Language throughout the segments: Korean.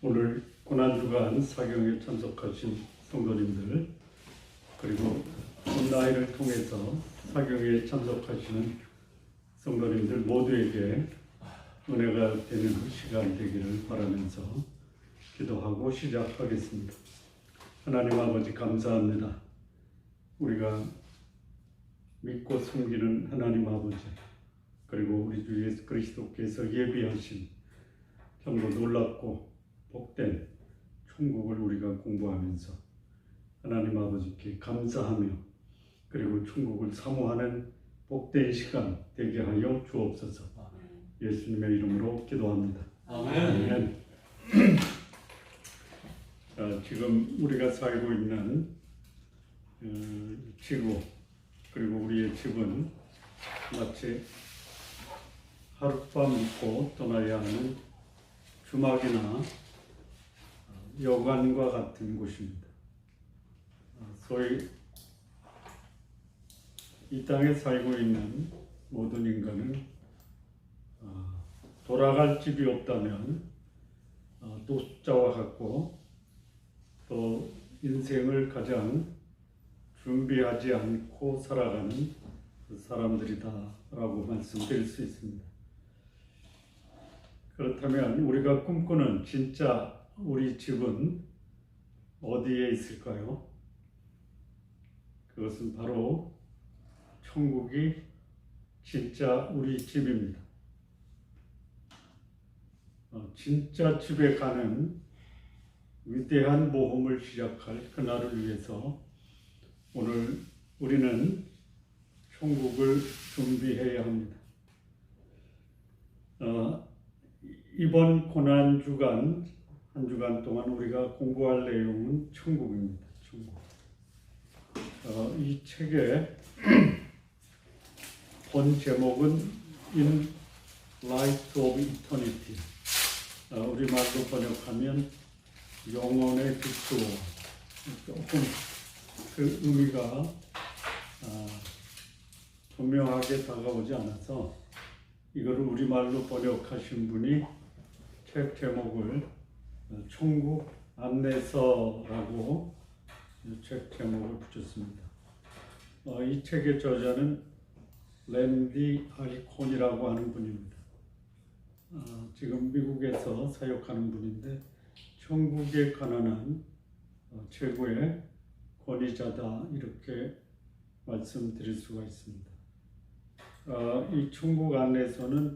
오늘 고난주간 사경에 참석하신 성도님들, 그리고 온라인을 통해서 사경에 참석하시는 성도님들 모두에게 은혜가 되는 시간 되기를 바라면서 기도하고 시작하겠습니다. 하나님 아버지, 감사합니다. 우리가 믿고 섬기는 하나님 아버지, 그리고 우리 주 예수 그리스도께서 예비하신 참으로 놀랍고 복된 천국을 우리가 공부하면서 하나님 아버지께 감사하며, 그리고 천국을 사모하는 복된 시간 되게 하여 주옵소서. 예수님의 이름으로 기도합니다. 아멘. 지금 우리가 살고 있는 지구, 그리고 우리의 집은 마치 하룻밤 묵고 떠나야 하는 주막이나 여관과 같은 곳입니다. 소위 이 땅에 살고 있는 모든 인간은 돌아갈 집이 없다면 노숙자와 같고, 또 인생을 가장 준비하지 않고 살아가는 사람들이다라고 말씀드릴 수 있습니다. 그렇다면 우리가 꿈꾸는 진짜 우리 집은 어디에 있을까요? 그것은 바로 천국이 진짜 우리 집입니다. 진짜 집에 가는 위대한 모험을 시작할 그날을 위해서 오늘 우리는 천국을 준비해야 합니다. 이번 고난주간 한 주간 동안 우리가 공부할 내용은 천국입니다. 천국. 이 책의 본 제목은 In Light of Eternity. 우리말로 번역하면 영혼의 빛으로. 조금 그 의미가 분명하게 다가오지 않아서 이거를 우리말로 번역하신 분이 책 제목을 천국 안내서라고 책 제목을 붙였습니다. 이 책의 저자는 랜디 알콘이라고 하는 분입니다. 지금 미국에서 사역하는 분인데 천국에 관한 최고의 권위자다, 이렇게 말씀드릴 수가 있습니다. 이 천국 안내서는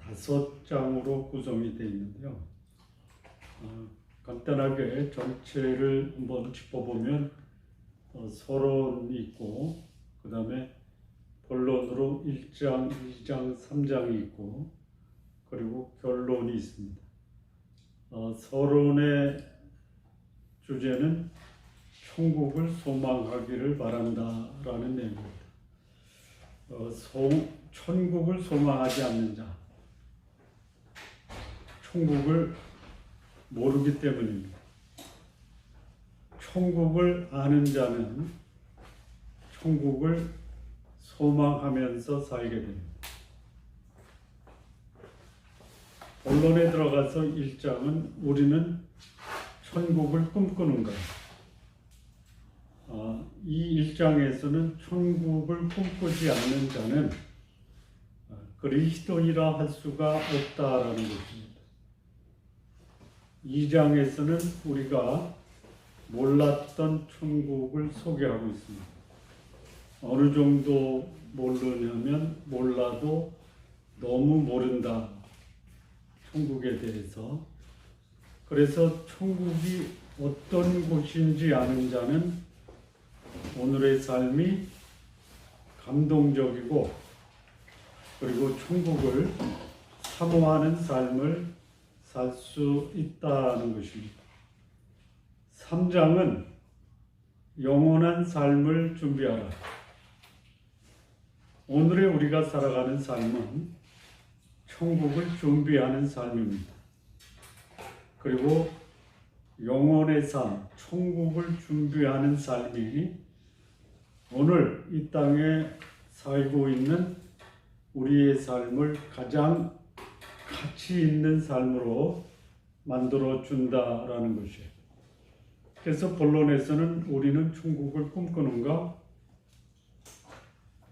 5장으로 구성이 되어 있는데요. 간단하게 전체를 한번 짚어보면 서론이 있고, 그 다음에 본론으로 1장, 2장, 3장이 있고, 그리고 결론이 있습니다. 서론의 주제는 천국을 소망하기를 바란다라는 내용입니다. 천국을 소망하지 않는 자, 천국을 모르기 때문입니다. 천국을 아는 자는 천국을 소망하면서 살게 됩니다. 본론에 들어가서 1장은 우리는 천국을 꿈꾸는가. 이 1장에서는 천국을 꿈꾸지 않는 자는 그리스도인이라 할 수가 없다라는 것입니다. 2장에서는 우리가 몰랐던 천국을 소개하고 있습니다. 어느 정도 모르냐면 몰라도 너무 모른다, 천국에 대해서. 그래서 천국이 어떤 곳인지 아는 자는 오늘의 삶이 감동적이고, 그리고 천국을 사모하는 삶을 살 수 있다는 것입니다. 3장은 영원한 삶을 준비하라. 오늘의 우리가 살아가는 삶은 천국을 준비하는 삶입니다. 그리고 영혼의 삶, 천국을 준비하는 삶이 오늘 이 땅에 살고 있는 우리의 삶을 가장 가치 있는 삶으로 만들어 준다라는 것이에요. 그래서 본론에서는 우리는 천국을 꿈꾸는가?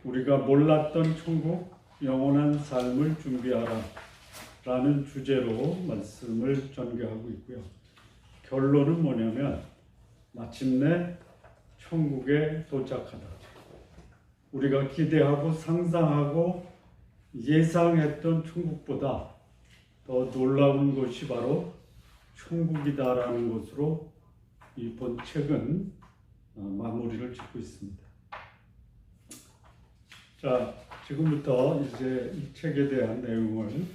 우리가 몰랐던 천국, 영원한 삶을 준비하라 라는 주제로 말씀을 전개하고 있고요. 결론은 뭐냐면 마침내 천국에 도착하다. 우리가 기대하고 상상하고 예상했던 천국보다 더 놀라운 것이 바로 천국이다라는 것으로 이번 책은 마무리를 짓고 있습니다. 자, 지금부터 이제 이 책에 대한 내용을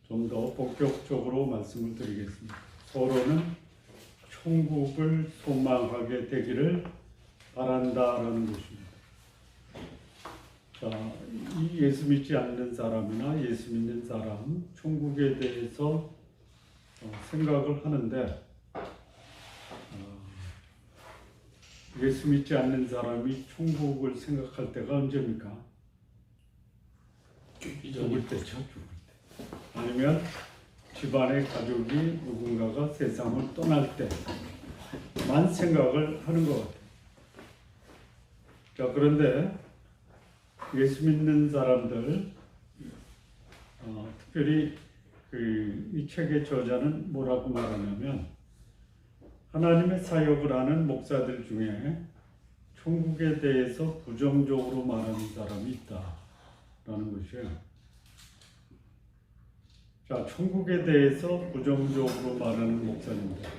좀 더 본격적으로 말씀을 드리겠습니다. 서로는 천국을 소망하게 되기를 바란다라는 것입니다. 자, 이 예수 믿지 않는 사람이나 예수 믿는 사람, 천국에 대해서 생각을 하는데 예수 믿지 않는 사람이 천국을 생각할 때가 언제입니까? 죽을 때죠, 죽을 때. 아니면 집안의 가족이 누군가가 세상을 떠날 때만 생각을 하는 것 같아요. 자, 그런데 예수 믿는 사람들, 특별히 이 책의 저자는 뭐라고 말하냐면 하나님의 사역을 하는 목사들 중에 천국에 대해서 부정적으로 말하는 사람이 있다라는 것이에요. 자, 천국에 대해서 부정적으로 말하는 목사님들.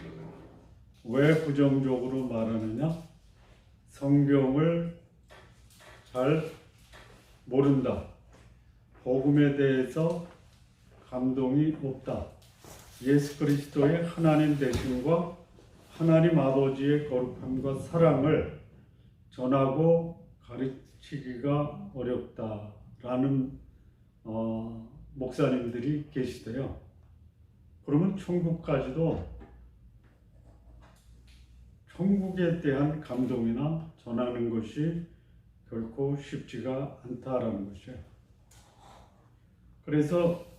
왜 부정적으로 말하느냐? 성경을 잘 모른다. 복음에 대해서 감동이 없다. 예수 그리스도의 하나님 되심과 하나님 아버지의 거룩함과 사랑을 전하고 가르치기가 어렵다라는 목사님들이 계시대요. 그러면 천국까지도 천국에 대한 감동이나 전하는 것이 결코 쉽지가 않다라는 것이에요. 그래서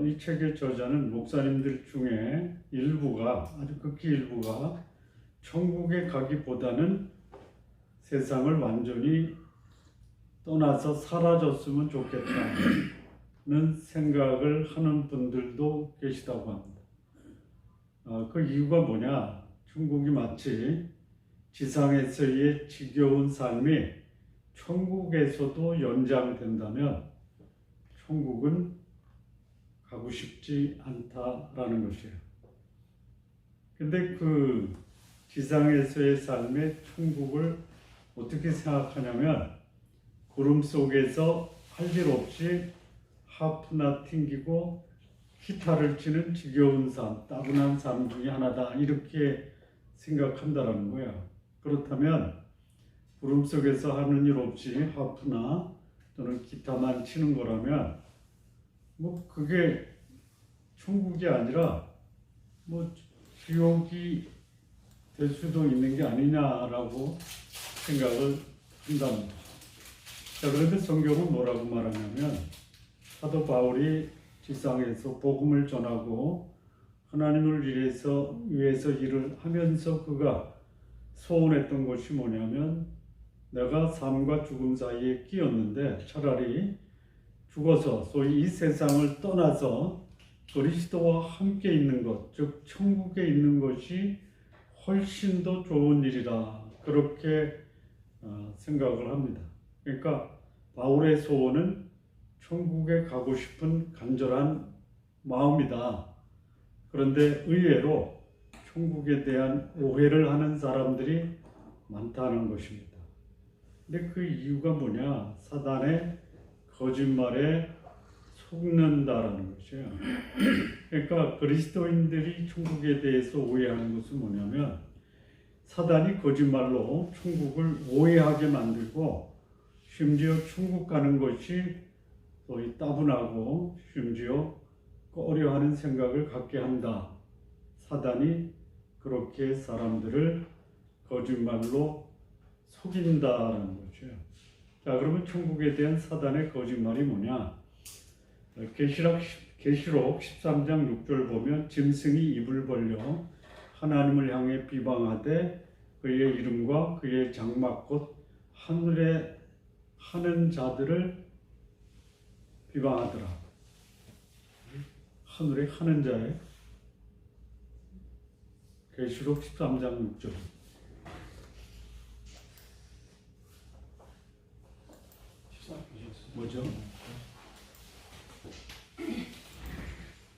이 책의 저자는 목사님들 중에 일부가, 아주 극히 일부가 천국에 가기보다는 세상을 완전히 떠나서 사라졌으면 좋겠다는 생각을 하는 분들도 계시다고 합니다. 그 이유가 뭐냐? 천국이 마치 지상에서의 지겨운 삶이 천국에서도 연장된다면 천국은 가고 싶지 않다라는 것이에요. 근데 그 지상에서의 삶의 천국을 어떻게 생각하냐면 구름 속에서 할 일 없이 하프나 튕기고 기타를 치는 지겨운 삶, 따분한 삶 중에 하나다 이렇게 생각한다라는 거야. 그렇다면 구름 속에서 하는 일 없이 하프나 또는 기타만 치는 거라면 뭐 그게 천국이 아니라 뭐 지옥이 될 수도 있는 게 아니냐라고 생각을 한답니다. 자, 그런데 성경은 뭐라고 말하냐면 사도 바울이 지상에서 복음을 전하고 하나님을 위해서 일을 하면서 그가 소원했던 것이 뭐냐면 내가 삶과 죽음 사이에 끼었는데 차라리 죽어서 소위 이 세상을 떠나서 그리스도와 함께 있는 것, 즉 천국에 있는 것이 훨씬 더 좋은 일이라 그렇게 생각을 합니다. 그러니까 바울의 소원은 천국에 가고 싶은 간절한 마음이다. 그런데 의외로 천국에 대한 오해를 하는 사람들이 많다는 것입니다. 근데 그 이유가 뭐냐? 사단의 거짓말에 속는다라는 것이에요. 그러니까 그리스도인들이 천국에 대해서 오해하는 것은 뭐냐면 사단이 거짓말로 천국을 오해하게 만들고 심지어 천국 가는 것이 거의 따분하고 심지어 꺼려하는 생각을 갖게 한다. 사단이 그렇게 사람들을 거짓말로 속인다라는 거죠. 자, 그러면 천국에 대한 사단의 거짓말이 뭐냐? 계시록 13장 6절 보면 짐승이 입을 벌려 하나님을 향해 비방하되 그의 이름과 그의 장막 곧 하늘에 하는 자들을 비방하더라. 하늘에 하는 자의 계시록 13장 6절. 뭐죠?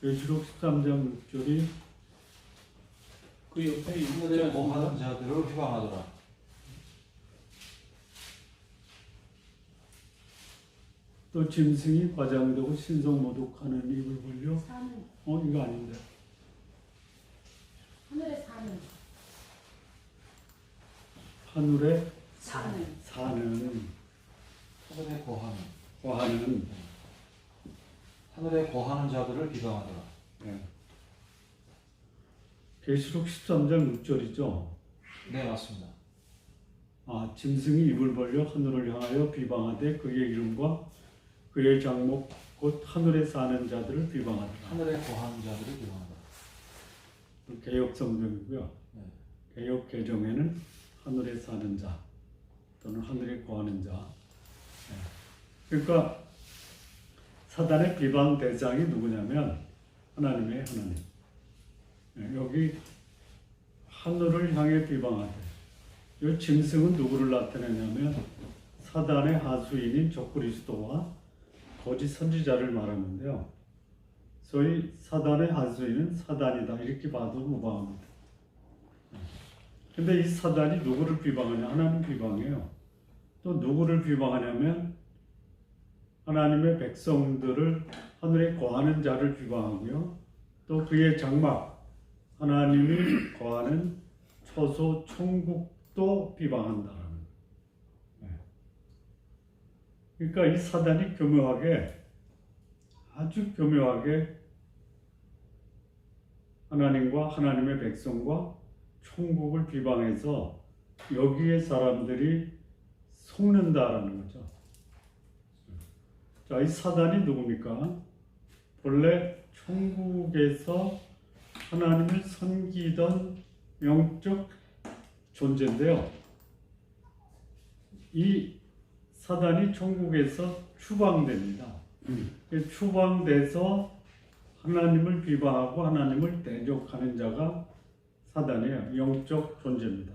계시록 13장 6절이 그 옆에 하늘에 거하는 자들을 비방하더라. 또 짐승이 과장되고 신성 모독하는 입을 벌려 사는 이거 아닌데 하늘에 사는 하늘에 사는 사는 하늘에 거하는 거하는 하늘에 거하는 자들을 비방하더라. 예. 계시록 13장 6절이죠. 네, 맞습니다. 짐승이 입을 벌려 하늘을 향하여 비방하되 그의 이름과 그의 장목 곧 하늘에 사는 자들을 비방하더라. 하늘에 거하는 자들을 비방하더라. 개역 성경이고요. 네. 개역 개정에는 하늘에 사는 자 또는 하늘에 거하는 자. 그러니까 사단의 비방 대상이 누구냐면 하나님의 하나님. 여기 하늘을 향해 비방하되 이 짐승은 누구를 나타내냐면 사단의 하수인인 적그리스도와 거짓 선지자를 말하는데요. 소위 사단의 하수인은 사단이다 이렇게 봐도 무방합니다. 근데 이 사단이 누구를 비방하냐? 하나님 비방해요. 또 누구를 비방하냐면 하나님의 백성들을 하늘에 거하는 자를 비방하고요. 또 그의 장막 하나님이 거하는 처소 천국도 비방한다라는 거예요. 그러니까 이 사단이 교묘하게 아주 교묘하게 하나님과 하나님의 백성과 천국을 비방해서 여기에 사람들이 속는다라는 거죠. 자, 이 사단이 누굽니까? 본래 천국에서 하나님을 섬기던 영적 존재인데요. 이 사단이 천국에서 추방됩니다. 추방돼서 하나님을 비방하고 하나님을 대적하는 자가 사단이에요. 영적 존재입니다.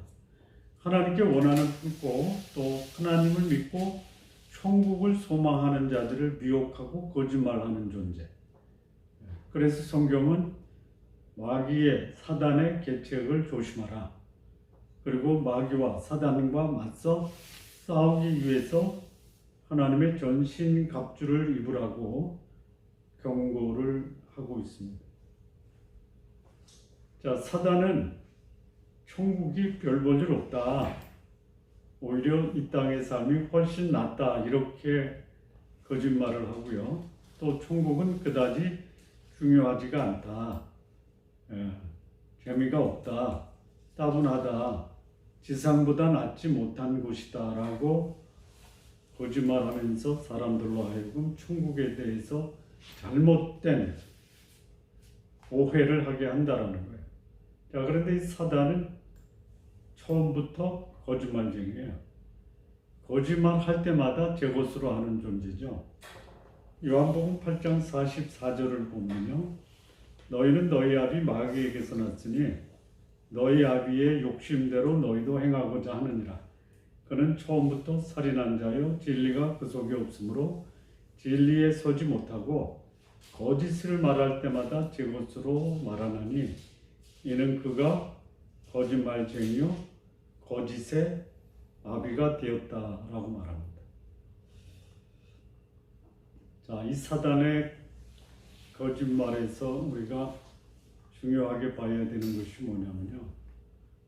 하나님께 원한을 품고 또 하나님을 믿고 천국을 소망하는 자들을 미혹하고 거짓말하는 존재. 그래서 성경은 마귀의 사단의 계책을 조심하라. 그리고 마귀와 사단과 맞서 싸우기 위해서 하나님의 전신 갑주를 입으라고 경고를 하고 있습니다. 자, 사단은 천국이 별 볼 일 없다. 오히려 이 땅의 삶이 훨씬 낫다. 이렇게 거짓말을 하고요. 또 천국은 그다지 중요하지가 않다. 재미가 없다. 따분하다. 지상보다 낫지 못한 곳이다. 라고 거짓말하면서 사람들로 하여금 천국에 대해서 잘못된 오해를 하게 한다라는 거예요. 자, 그런데 이 사단은 처음부터 거짓말쟁이에요. 거짓말할 때마다 제 것으로 하는 존재죠. 요한복음 8장 44절을 보면요. 너희는 너희 아비 마귀에게서 났으니 너희 아비의 욕심대로 너희도 행하고자 하느니라. 그는 처음부터 살인한 자요 진리가 그 속에 없으므로 진리에 서지 못하고 거짓을 말할 때마다 제 것으로 말하나니 이는 그가 거짓말쟁이요 거짓의 아비가 되었다라고 말합니다. 자, 이 사단의 거짓말에서 우리가 중요하게 봐야 되는 것이 뭐냐면요.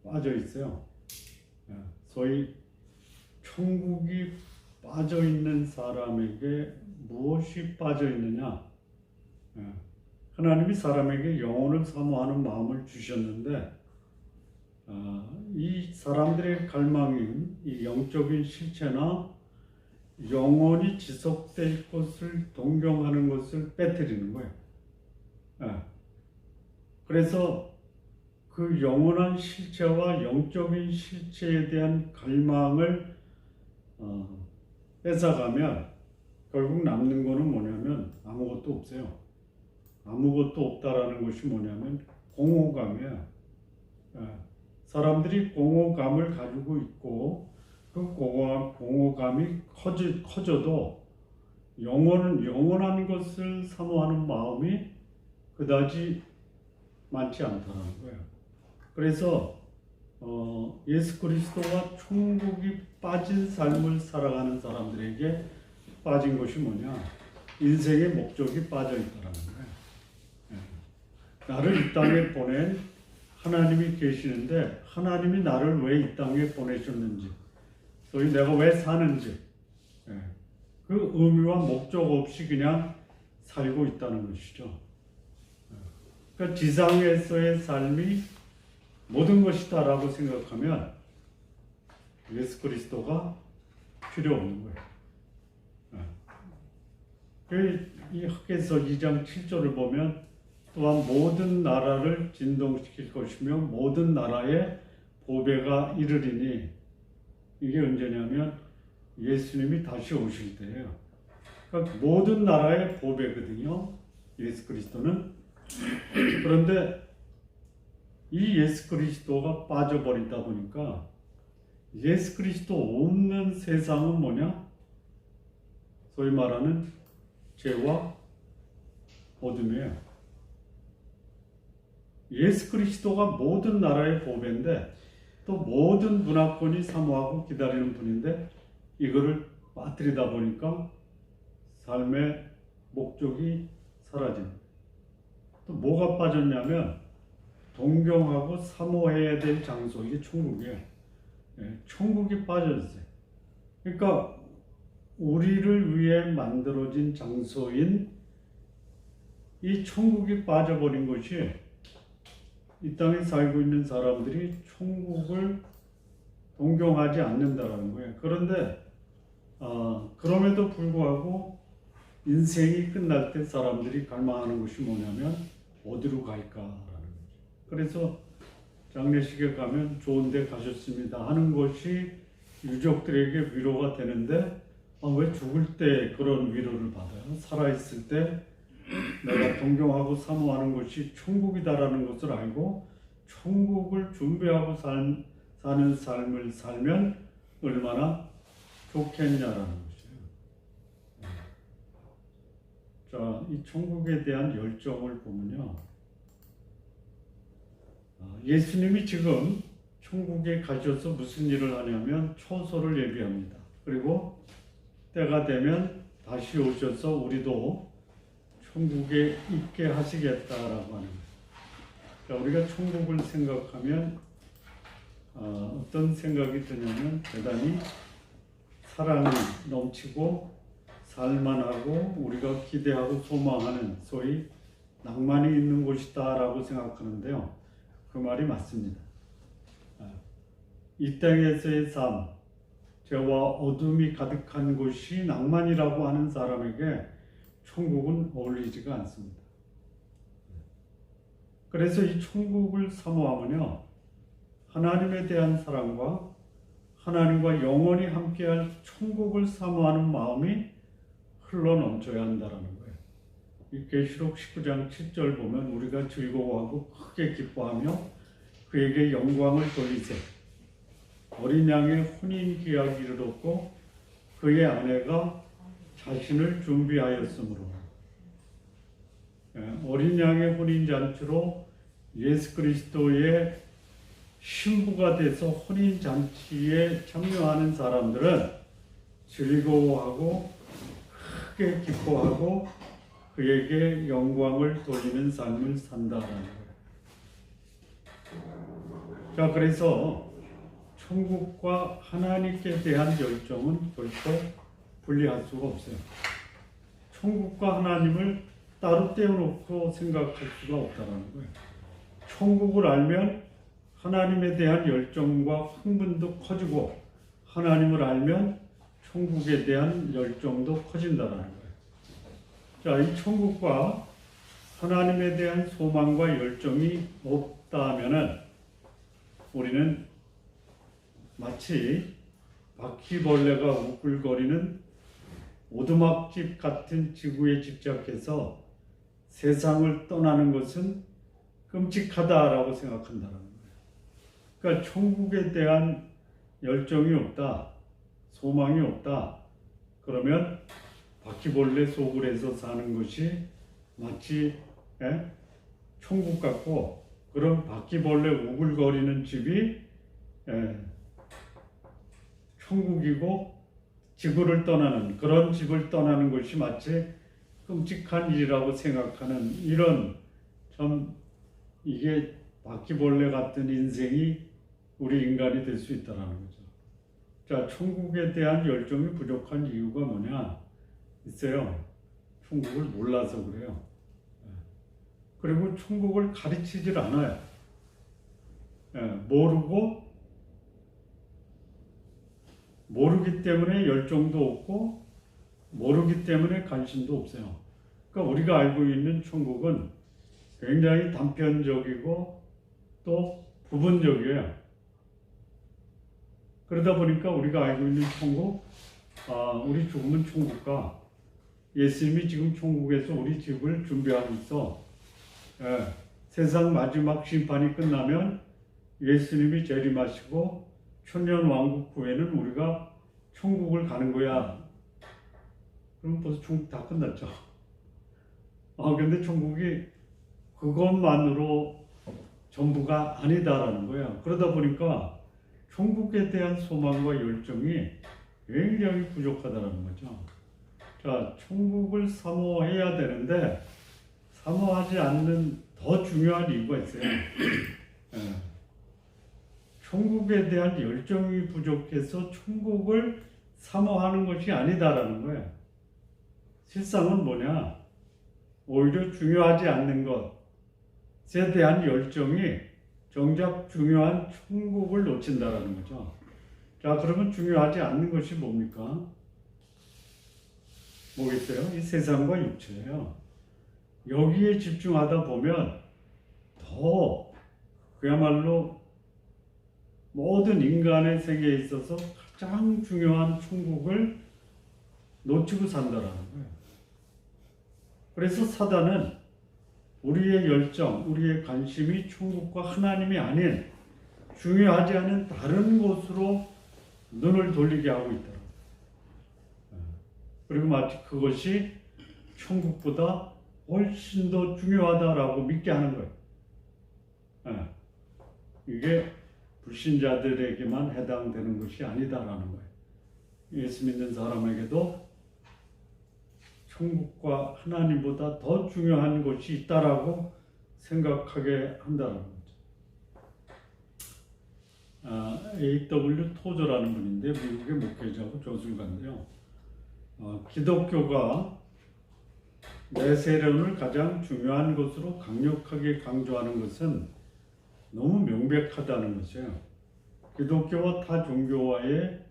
빠져 있어요. 소위 천국이 빠져 있는 사람에게 무엇이 빠져 있느냐? 하나님이 사람에게 영혼을 사모하는 마음을 주셨는데 이 사람들의 갈망인 이 영적인 실체나 영원히 지속될 것을 동경하는 것을 빼뜨리는 거예요. 그래서 그 영원한 실체와 영적인 실체에 대한 갈망을 뺏어가면 결국 남는 거는 뭐냐면 아무것도 없어요. 아무것도 없다라는 것이 뭐냐면 공허감이에요. 사람들이 공허감을 가지고 있고 그 공허감이 커져도 영원한 것을 사모하는 마음이 그다지 많지 않다는 거예요. 그래서 예수 그리스도와 천국이 빠진 삶을 살아가는 사람들에게 빠진 것이 뭐냐? 인생의 목적이 빠져 있다는 거예요. 나를 이 땅에 보낸 하나님이 계시는데 하나님이 나를 왜 이 땅에 보내셨는지, 소위 내가 왜 사는지, 그 의미와 목적 없이 그냥 살고 있다는 것이죠. 그러니까 지상에서의 삶이 모든 것이다라고 생각하면 예수 그리스도가 필요 없는 거예요. 이 학개서 2장 7절을 보면 또한 모든 나라를 진동시킬 것이며 모든 나라에 보배가 이르리니, 이게 언제냐면 예수님이 다시 오실 때예요. 그러니까 모든 나라의 보배거든요, 예수 그리스도는. 그런데 이 예수 그리스도가 빠져버리다 보니까 예수 그리스도 없는 세상은 뭐냐? 소위 말하는 죄와 어둠이에요. 예수 그리스도가 모든 나라의 보배인데 또 모든 문화권이 사모하고 기다리는 분인데 이거를 빠뜨리다 보니까 삶의 목적이 사라집니다. 또 뭐가 빠졌냐면 동경하고 사모해야 될 장소, 이게 천국이에요. 천국이 빠졌어요. 그러니까 우리를 위해 만들어진 장소인 이 천국이 빠져버린 것이 이 땅에 살고 있는 사람들이 천국을 동경하지 않는다라는 거예요. 그런데 그럼에도 불구하고 인생이 끝날 때 사람들이 갈망하는 것이 뭐냐면 어디로 갈까라는 거죠. 그래서 장례식에 가면 좋은 데 가셨습니다 하는 것이 유족들에게 위로가 되는데 왜 죽을 때 그런 위로를 받아요? 살아있을 때 내가 동경하고 사모하는 것이 천국이다라는 것을 알고 천국을 준비하고 사는 삶을 살면 얼마나 좋겠냐라는 것이에요. 자, 이 천국에 대한 열정을 보면요, 예수님이 지금 천국에 가셔서 무슨 일을 하냐면 초소를 예비합니다. 그리고 때가 되면 다시 오셔서 우리도 천국에 있게 하시겠다라고 하는 거예요. 자, 우리가 천국을 생각하면 어떤 생각이 드냐면 대단히 사랑이 넘치고 살만하고 우리가 기대하고 소망하는 소위 낭만이 있는 곳이다라고 생각하는데요. 그 말이 맞습니다. 이 땅에서의 삶, 죄와 어둠이 가득한 곳이 낭만이라고 하는 사람에게 천국은 어울리지가 않습니다. 그래서 이 천국을 사모하면요, 하나님에 대한 사랑과 하나님과 영원히 함께할 천국을 사모하는 마음이 흘러넘쳐야 한다는 거예요. 이 계시록 19장 7절 보면 우리가 즐거워하고 크게 기뻐하며 그에게 영광을 돌리세. 어린 양의 혼인 기약이 이르렀고 그의 아내가 자신을 준비하였으므로. 어린 양의 혼인 잔치로 예수 그리스도의 신부가 돼서 혼인 잔치에 참여하는 사람들은 즐거워하고 크게 기뻐하고 그에게 영광을 돌리는 삶을 산다라는 거예요. 자, 그래서 천국과 하나님께 대한 열정은 결코 분리할 수가 없어요. 천국과 하나님을 따로 떼어놓고 생각할 수가 없다는 거예요. 천국을 알면 하나님에 대한 열정과 흥분도 커지고 하나님을 알면 천국에 대한 열정도 커진다는 거예요. 자, 이 천국과 하나님에 대한 소망과 열정이 없다 하면은 우리는 마치 바퀴벌레가 우글거리는 오두막집 같은 지구에 집착해서 세상을 떠나는 것은 끔찍하다라고 생각한다는 거예요. 그러니까 천국에 대한 열정이 없다, 소망이 없다. 그러면 바퀴벌레 속을에서 사는 것이 마치 천국 같고, 그런 바퀴벌레 우글거리는 집이 천국이고 지구를 떠나는, 그런 집을 떠나는 것이 마치 끔찍한 일이라고 생각하는, 이런 참 이게 바퀴벌레 같은 인생이 우리 인간이 될 수 있다는 거죠. 자, 천국에 대한 열정이 부족한 이유가 뭐냐? 있어요. 천국을 몰라서 그래요. 그리고 천국을 가르치질 않아요. 모르기 때문에 열정도 없고, 모르기 때문에 관심도 없어요. 그러니까 우리가 알고 있는 천국은 굉장히 단편적이고 또 부분적이에요. 그러다 보니까 우리가 알고 있는 천국, 우리 죽으면 천국가, 예수님이 지금 천국에서 우리 집을 준비하고 있어. 세상 마지막 심판이 끝나면 예수님이 재림하시고 천년왕국 후에는 우리가 천국을 가는 거야. 그럼 벌써 천국 다 끝났죠. 근데 천국이 그것만으로 전부가 아니다라는 거야. 그러다 보니까 천국에 대한 소망과 열정이 굉장히 부족하다는 거죠. 자, 천국을 사모해야 되는데 사모하지 않는 더 중요한 이유가 있어요. 천국에 대한 열정이 부족해서 천국을 사모하는 것이 아니다라는 거예요. 실상은 뭐냐? 오히려 중요하지 않는 것에 대한 열정이 정작 중요한 천국을 놓친다라는 거죠. 자, 그러면 중요하지 않는 것이 뭡니까? 뭐겠어요? 이 세상과 육체예요. 여기에 집중하다 보면 더 그야말로 모든 인간의 세계에 있어서 가장 중요한 천국을 놓치고 산다라는 거예요. 그래서 사단은 우리의 열정, 우리의 관심이 천국과 하나님이 아닌 중요하지 않은 다른 곳으로 눈을 돌리게 하고 있다. 그리고 마치 그것이 천국보다 훨씬 더 중요하다라고 믿게 하는 거예요. 이게 불신자들에게만 해당되는 것이 아니다라는 거예요. 예수 믿는 사람에게도 천국과 하나님보다 더 중요한 것이 있다라고 생각하게 한다는 거죠. A.W. 토저라는 분인데 미국의 목회자고 저술가인데요. 기독교가 내세론을 가장 중요한 것으로 강력하게 강조하는 것은 너무 명백하다는 것이에요. 기독교와 타 종교와의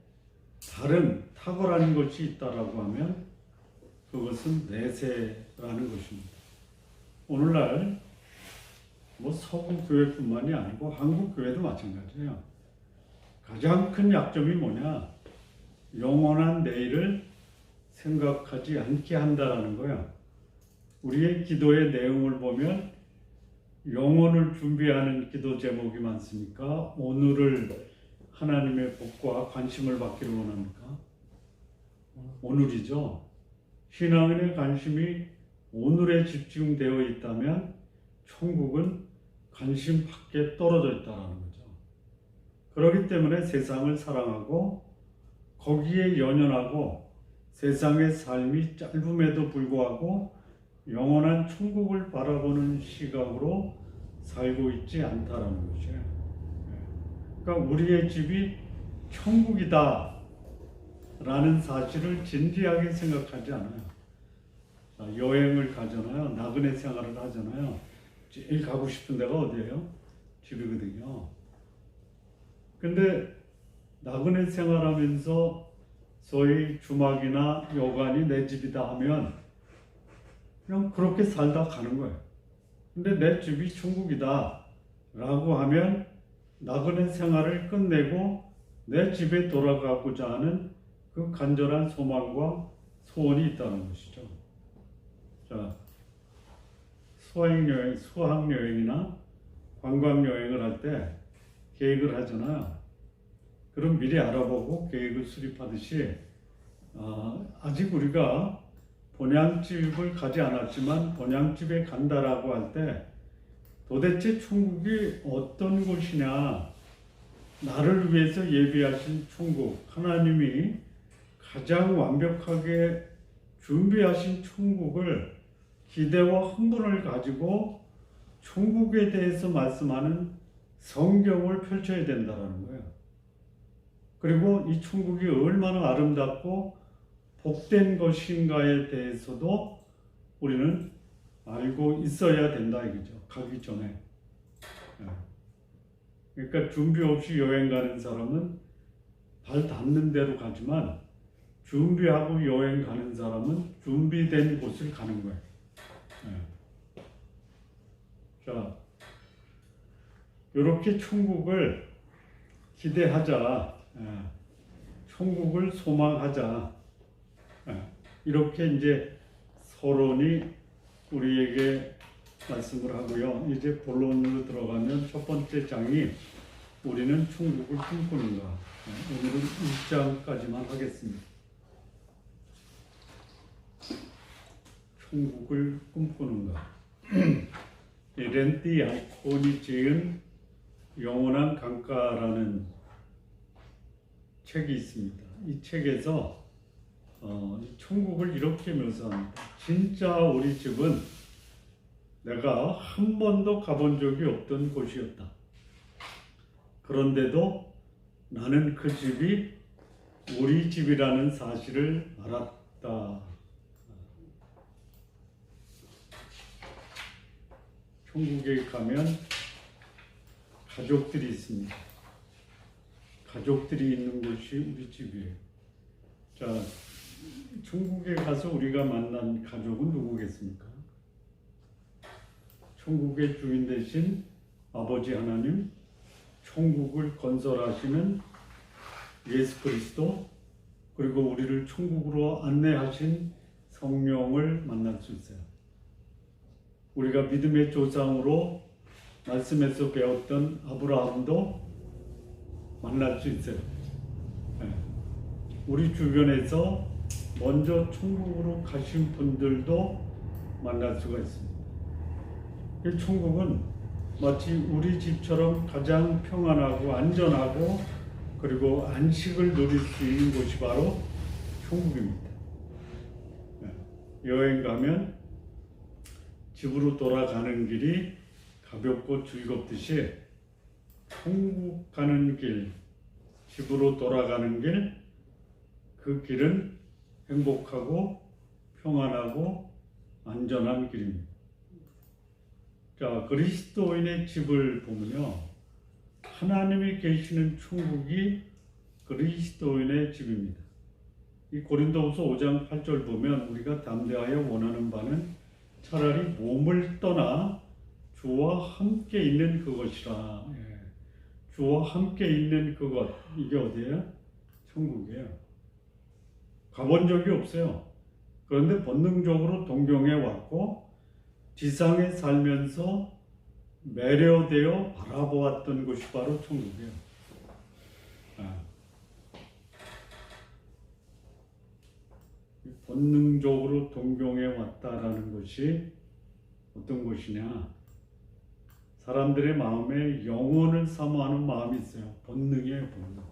다른 탁월한 것이 있다라고 하면 그것은 내세라는 것입니다. 오늘날 서구 교회뿐만이 아니고 한국 교회도 마찬가지예요. 가장 큰 약점이 뭐냐? 영원한 내일을 생각하지 않게 한다라는 거야. 우리의 기도의 내용을 보면 영혼을 준비하는 기도 제목이 많습니까? 오늘을 하나님의 복과 관심을 받기를 원합니까? 오늘이죠. 신앙인의 관심이 오늘에 집중되어 있다면 천국은 관심 밖에 떨어져 있다는 거죠. 그렇기 때문에 세상을 사랑하고 거기에 연연하고 세상의 삶이 짧음에도 불구하고 영원한 천국을 바라보는 시각으로 살고 있지 않다라는 것이에요. 그러니까 우리의 집이 천국이다 라는 사실을 진지하게 생각하지 않아요. 여행을 가잖아요. 나그네 생활을 하잖아요. 제일 가고 싶은 데가 어디예요? 집이거든요. 근데 나그네 생활하면서 소위 주막이나 여관이 내 집이다 하면 그냥 그렇게 살다 가는 거예요. 근데 내 집이 천국이다 라고 하면 나그네 생활을 끝내고 내 집에 돌아가고자 하는 그 간절한 소망과 소원이 있다는 것이죠. 자, 수학여행이나 관광여행을 할 때 계획을 하잖아요. 그럼 미리 알아보고 계획을 수립하듯이 아직 우리가 본향집을 가지 않았지만 본향집에 간다라고 할 때 도대체 천국이 어떤 곳이냐, 나를 위해서 예비하신 천국, 하나님이 가장 완벽하게 준비하신 천국을 기대와 흥분을 가지고 천국에 대해서 말씀하는 성경을 펼쳐야 된다는 거예요. 그리고 이 천국이 얼마나 아름답고 복된 것인가에 대해서도 우리는 알고 있어야 된다 이거죠. 가기 전에. 그러니까 준비 없이 여행 가는 사람은 발 닿는 대로 가지만 준비하고 여행 가는 사람은 준비된 곳을 가는 거예요. 자, 이렇게 천국을 기대하자, 천국을 소망하자, 이렇게 이제 서론이 우리에게 말씀을 하고요. 이제 본론으로 들어가면 첫 번째 장이 우리는 천국을 꿈꾸는가. 오늘은 1장까지만 하겠습니다. 천국을 꿈꾸는가. 렌티 알콘이 지은 영원한 강가라는 책이 있습니다. 이 책에서 천국을 이렇게 묘사합니다. 진짜 우리 집은 내가 한 번도 가본 적이 없던 곳이었다. 그런데도 나는 그 집이 우리 집이라는 사실을 알았다. 천국에 가면 가족들이 있습니다. 가족들이 있는 곳이 우리 집이에요. 자, 천국에 가서 우리가 만난 가족은 누구겠습니까? 천국의 주인 되신 아버지 하나님, 천국을 건설하시는 예수 그리스도, 그리고 우리를 천국으로 안내하신 성령을 만날 수 있어요. 우리가 믿음의 조상으로 말씀에서 배웠던 아브라함도 만날 수 있어요. 우리 주변에서 먼저 천국으로 가신 분들도 만날 수가 있습니다. 이 천국은 마치 우리 집처럼 가장 평안하고 안전하고 그리고 안식을 누릴 수 있는 곳이 바로 천국입니다. 여행 가면 집으로 돌아가는 길이 가볍고 즐겁듯이 천국 가는 길, 집으로 돌아가는 길, 그 길은 행복하고 평안하고 안전한 길입니다. 자, 그리스도인의 집을 보면요, 하나님이 계시는 천국이 그리스도인의 집입니다. 이 고린도후서 5장 8절 보면 우리가 담대하여 원하는 바는 차라리 몸을 떠나 주와 함께 있는 그것이라. 주와 함께 있는 그것, 이게 어디예요? 천국이에요. 가본 적이 없어요. 그런데 본능적으로 동경해 왔고 지상에 살면서 매료되어 바라보았던 곳이 바로 천국이에요. 본능적으로 동경해 왔다라는 것이 어떤 것이냐? 사람들의 마음에 영혼을 사모하는 마음이 있어요. 본능이에요, 본능.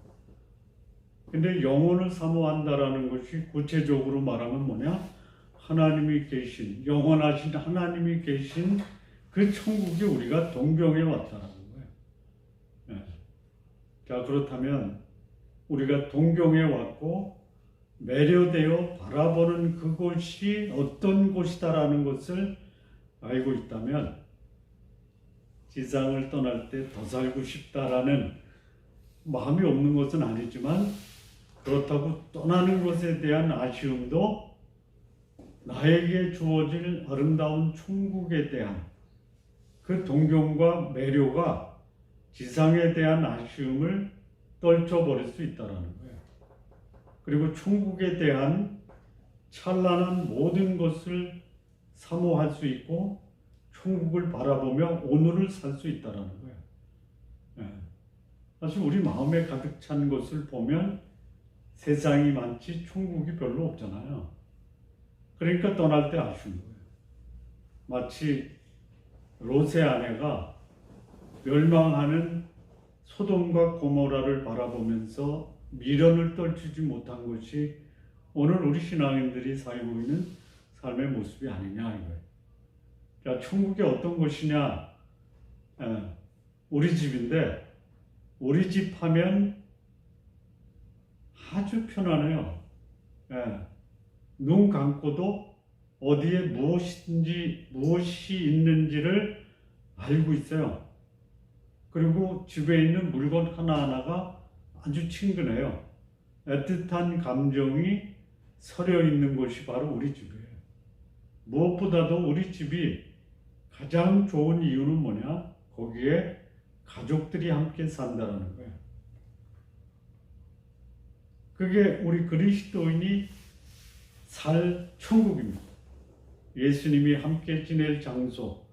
근데 영혼을 사모한다라는 것이 구체적으로 말하면 뭐냐? 하나님이 계신, 영원하신 하나님이 계신 그 천국이 우리가 동경해 왔다는 거예요. 자, 그렇다면 우리가 동경해 왔고 매료되어 바라보는 그곳이 어떤 곳이다라는 것을 알고 있다면 지상을 떠날 때 더 살고 싶다라는 마음이 없는 것은 아니지만 그렇다고 떠나는 것에 대한 아쉬움도 나에게 주어질 아름다운 천국에 대한 그 동경과 매료가 지상에 대한 아쉬움을 떨쳐버릴 수 있다는 거예요. 그리고 천국에 대한 찬란한 모든 것을 사모할 수 있고 천국을 바라보며 오늘을 살 수 있다는 거예요. 예. 사실 우리 마음에 가득 찬 것을 보면 세상이 많지 천국이 별로 없잖아요. 그러니까 떠날 때 아쉬운 거예요. 마치 롯의 아내가 멸망하는 소돔과 고모라를 바라보면서 미련을 떨치지 못한 것이 오늘 우리 신앙인들이 살고 있는 삶의 모습이 아니냐 이거예요. 자, 천국이 어떤 곳이냐? 우리 집인데 우리 집 하면 아주 편안해요. 눈 감고도 어디에 무엇이 있는지를 알고 있어요. 그리고 집에 있는 물건 하나하나가 아주 친근해요. 애틋한 감정이 서려 있는 곳이 바로 우리 집이에요. 무엇보다도 우리 집이 가장 좋은 이유는 뭐냐? 거기에 가족들이 함께 산다는 거예요. 그게 우리 그리스도인이 살 천국입니다. 예수님이 함께 지낼 장소,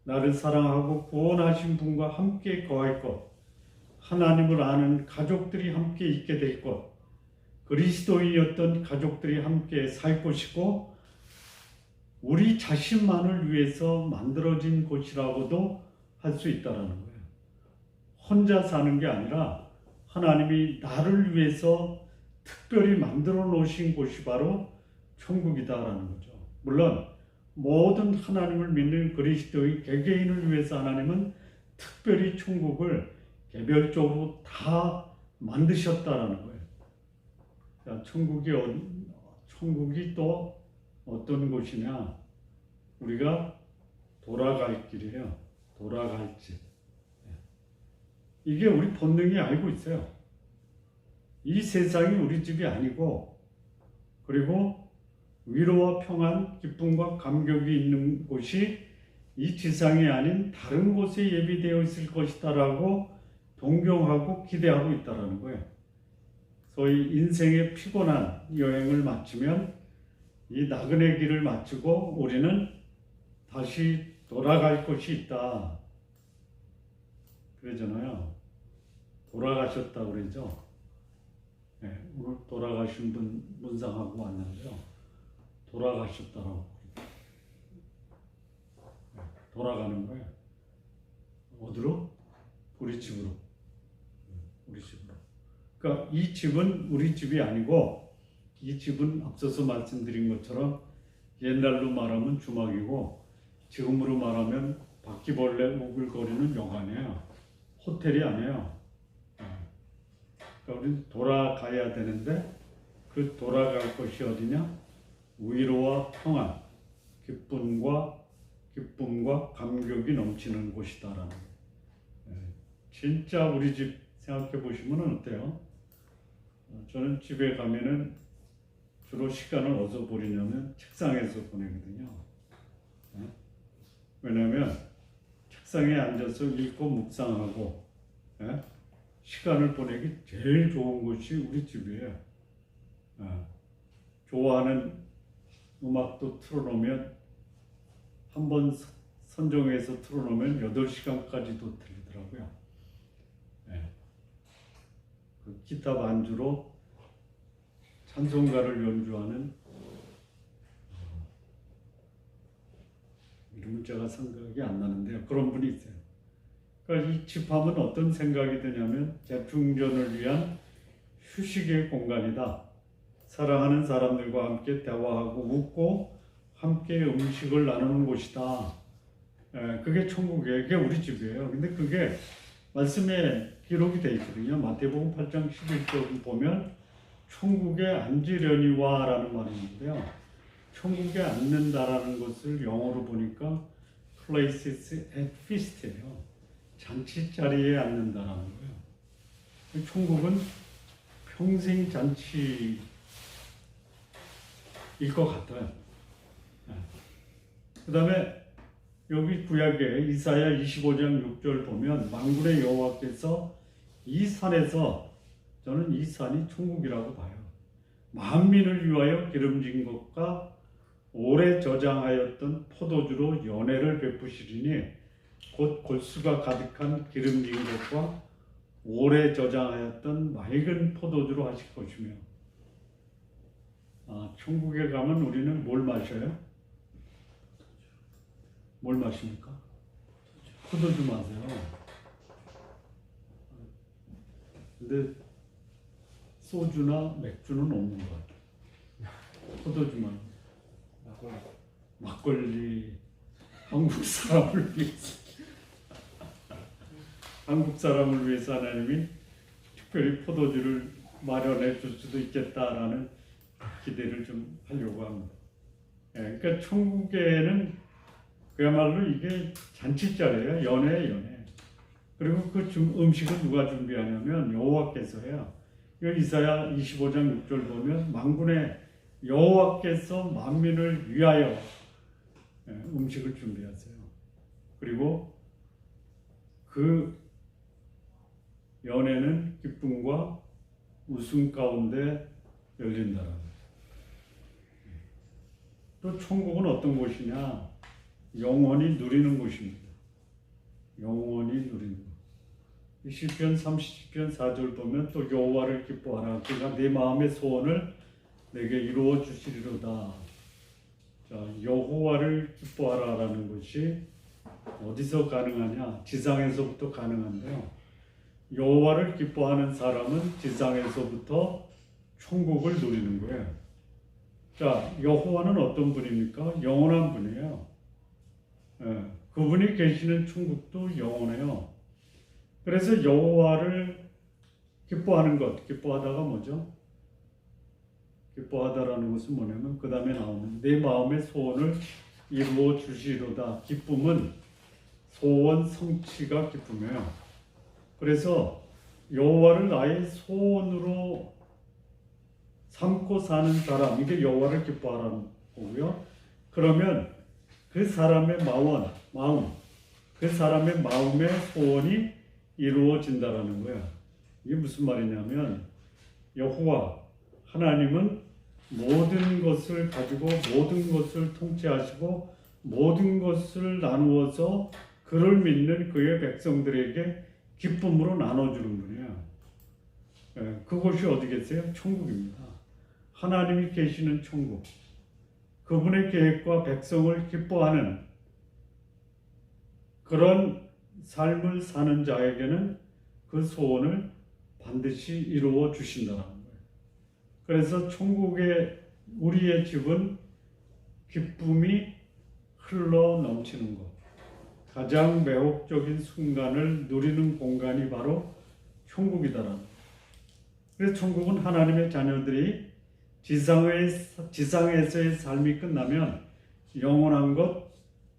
나를 사랑하고 구원하신 분과 함께 거할 것, 하나님을 아는 가족들이 함께 있게 될 것, 그리스도인이었던 가족들이 함께 살 것이고 우리 자신만을 위해서 만들어진 곳이라고도 할 수 있다는 거예요. 혼자 사는 게 아니라 하나님이 나를 위해서 특별히 만들어 놓으신 곳이 바로 천국이다라는 거죠. 물론 모든 하나님을 믿는 그리스도의 개개인을 위해서 하나님은 특별히 천국을 개별적으로 다 만드셨다라는 거예요. 자, 천국이 또 어떤 곳이냐? 우리가 돌아갈 길이에요. 돌아갈 집. 이게 우리 본능이 알고 있어요. 이 세상이 우리 집이 아니고, 그리고 위로와 평안, 기쁨과 감격이 있는 곳이 이 지상이 아닌 다른 곳에 예비되어 있을 것이다라고 동경하고 기대하고 있다라는 거예요. 소위 인생의 피곤한 여행을 마치면 이 나그네 길을 마치고 우리는 다시 돌아갈 곳이 있다. 그러잖아요. 돌아가셨다고 그러죠. 네, 오늘 돌아가신 분 문상하고 왔는데요. 돌아가셨다라고. 네, 돌아가는 거예요. 어디로? 우리 집으로. 우리 집으로. 그러니까 이 집은 우리 집이 아니고 이 집은 앞서서 말씀드린 것처럼 옛날로 말하면 주막이고 지금으로 말하면 바퀴벌레 우글거리는 영화네요. 호텔이 아니에요. 그러니까 우리는 돌아가야 되는데 그 돌아갈 곳이 어디냐? 위로와 평안, 기쁨과 감격이 넘치는 곳이다라는 거예요. 진짜 우리 집 생각해 보시면 어때요? 저는 집에 가면은 주로 시간을 어디서 보내냐면 책상에서 보내거든요. 왜냐하면 책상에 앉아서 읽고 묵상하고 시간을 보내기 제일 좋은 곳이 우리 집이에요. 좋아하는 음악도 틀어놓으면 한번 선정해서 틀어놓으면 8시간까지도 들리더라고요. 그 기타 반주로 찬송가를 연주하는 이름은 제가 생각이 안 나는데요. 그런 분이 있어요. 그러니까 이 집합은 어떤 생각이 드냐면 재충전을 위한 휴식의 공간이다. 사랑하는 사람들과 함께 대화하고 웃고 함께 음식을 나누는 곳이다. 그게 천국이에요. 그게 우리 집이에요. 근데 그게 말씀에 기록이 되어 있거든요. 마태복음 8장 11절 보면 천국에 앉으려니와 라는 말이 있는데요. 천국에 앉는다라는 것을 영어로 보니까 places at feast예요. 잔치 자리에 앉는다라는 거예요. 천국은 평생 잔치일 것 같아요. 그 다음에 여기 구약에 이사야 25장 6절 보면 만군의 여호와께서 이 산에서, 저는 이 산이 천국이라고 봐요. 만민을 위하여 기름진 것과 오래 저장하였던 포도주로 연회를 베푸시리니 곧 골수가 가득한 기름진 것과 오래 저장하였던 맑은 포도주로 하실 것이며. 천국에 가면 우리는 뭘 마셔요? 뭘 마십니까? 포도주 마세요. 근데 소주나 맥주는 없는 것 같아요. 포도주만. 막걸리. 한국 사람을 위해서. 한국 사람을 위해서 하나님이 특별히 포도주를 마련해 줄 수도 있겠다라는 기대를 좀 하려고 합니다. 그러니까 천국에는 그야말로 이게 잔치자리예요. 연회. 그리고 그 음식은 누가 준비하냐면 여호와께서요. 이사야 25장 6절 보면 만군의 여호와께서 만민을 위하여 음식을 준비하세요. 그리고 그 연회는 기쁨과 웃음 가운데 열린다라는 거예요. 또 천국은 어떤 곳이냐? 영원히 누리는 곳입니다. 영원히 누리는 곳. 시편 30편 4절 보면 또 여호와를 기뻐하라. 그가 내 마음의 소원을 내게 이루어 주시리로다. 자, 여호와를 기뻐하라라는 것이 어디서 가능하냐? 지상에서부터 가능한데요. 여호와를 기뻐하는 사람은 지상에서부터 천국을 누리는 거예요. 자, 여호와는 어떤 분입니까? 영원한 분이에요. 그분이 계시는 천국도 영원해요. 그래서 여호와를 기뻐하는 것, 기뻐하다가 뭐죠? 기뻐하다라는 것은 뭐냐면 그 다음에 나오는 내 마음의 소원을 이루어 주시리로다. 기쁨은 소원 성취가 기쁨이에요. 그래서 여호와를 나의 소원으로 삼고 사는 사람, 이게 여호와를 기뻐하라는 거고요. 그러면 그 사람의 마음, 그 사람의 마음의 소원이 이루어진다라는 거야. 이게 무슨 말이냐면 여호와 하나님은 모든 것을 가지고 모든 것을 통치하시고 모든 것을 나누어서 그를 믿는 그의 백성들에게 기쁨으로 나눠주는 분이야. 그곳이 어디겠어요? 천국입니다. 하나님이 계시는 천국. 그분의 계획과 백성을 기뻐하는 그런 삶을 사는 자에게는 그 소원을 반드시 이루어 주신다는 거예요. 그래서 천국의 우리의 집은 기쁨이 흘러 넘치는 것, 가장 매혹적인 순간을 누리는 공간이 바로 천국이다라는 거예요. 그래서 천국은 하나님의 자녀들이 지상에서의 삶이 끝나면 영원한 것,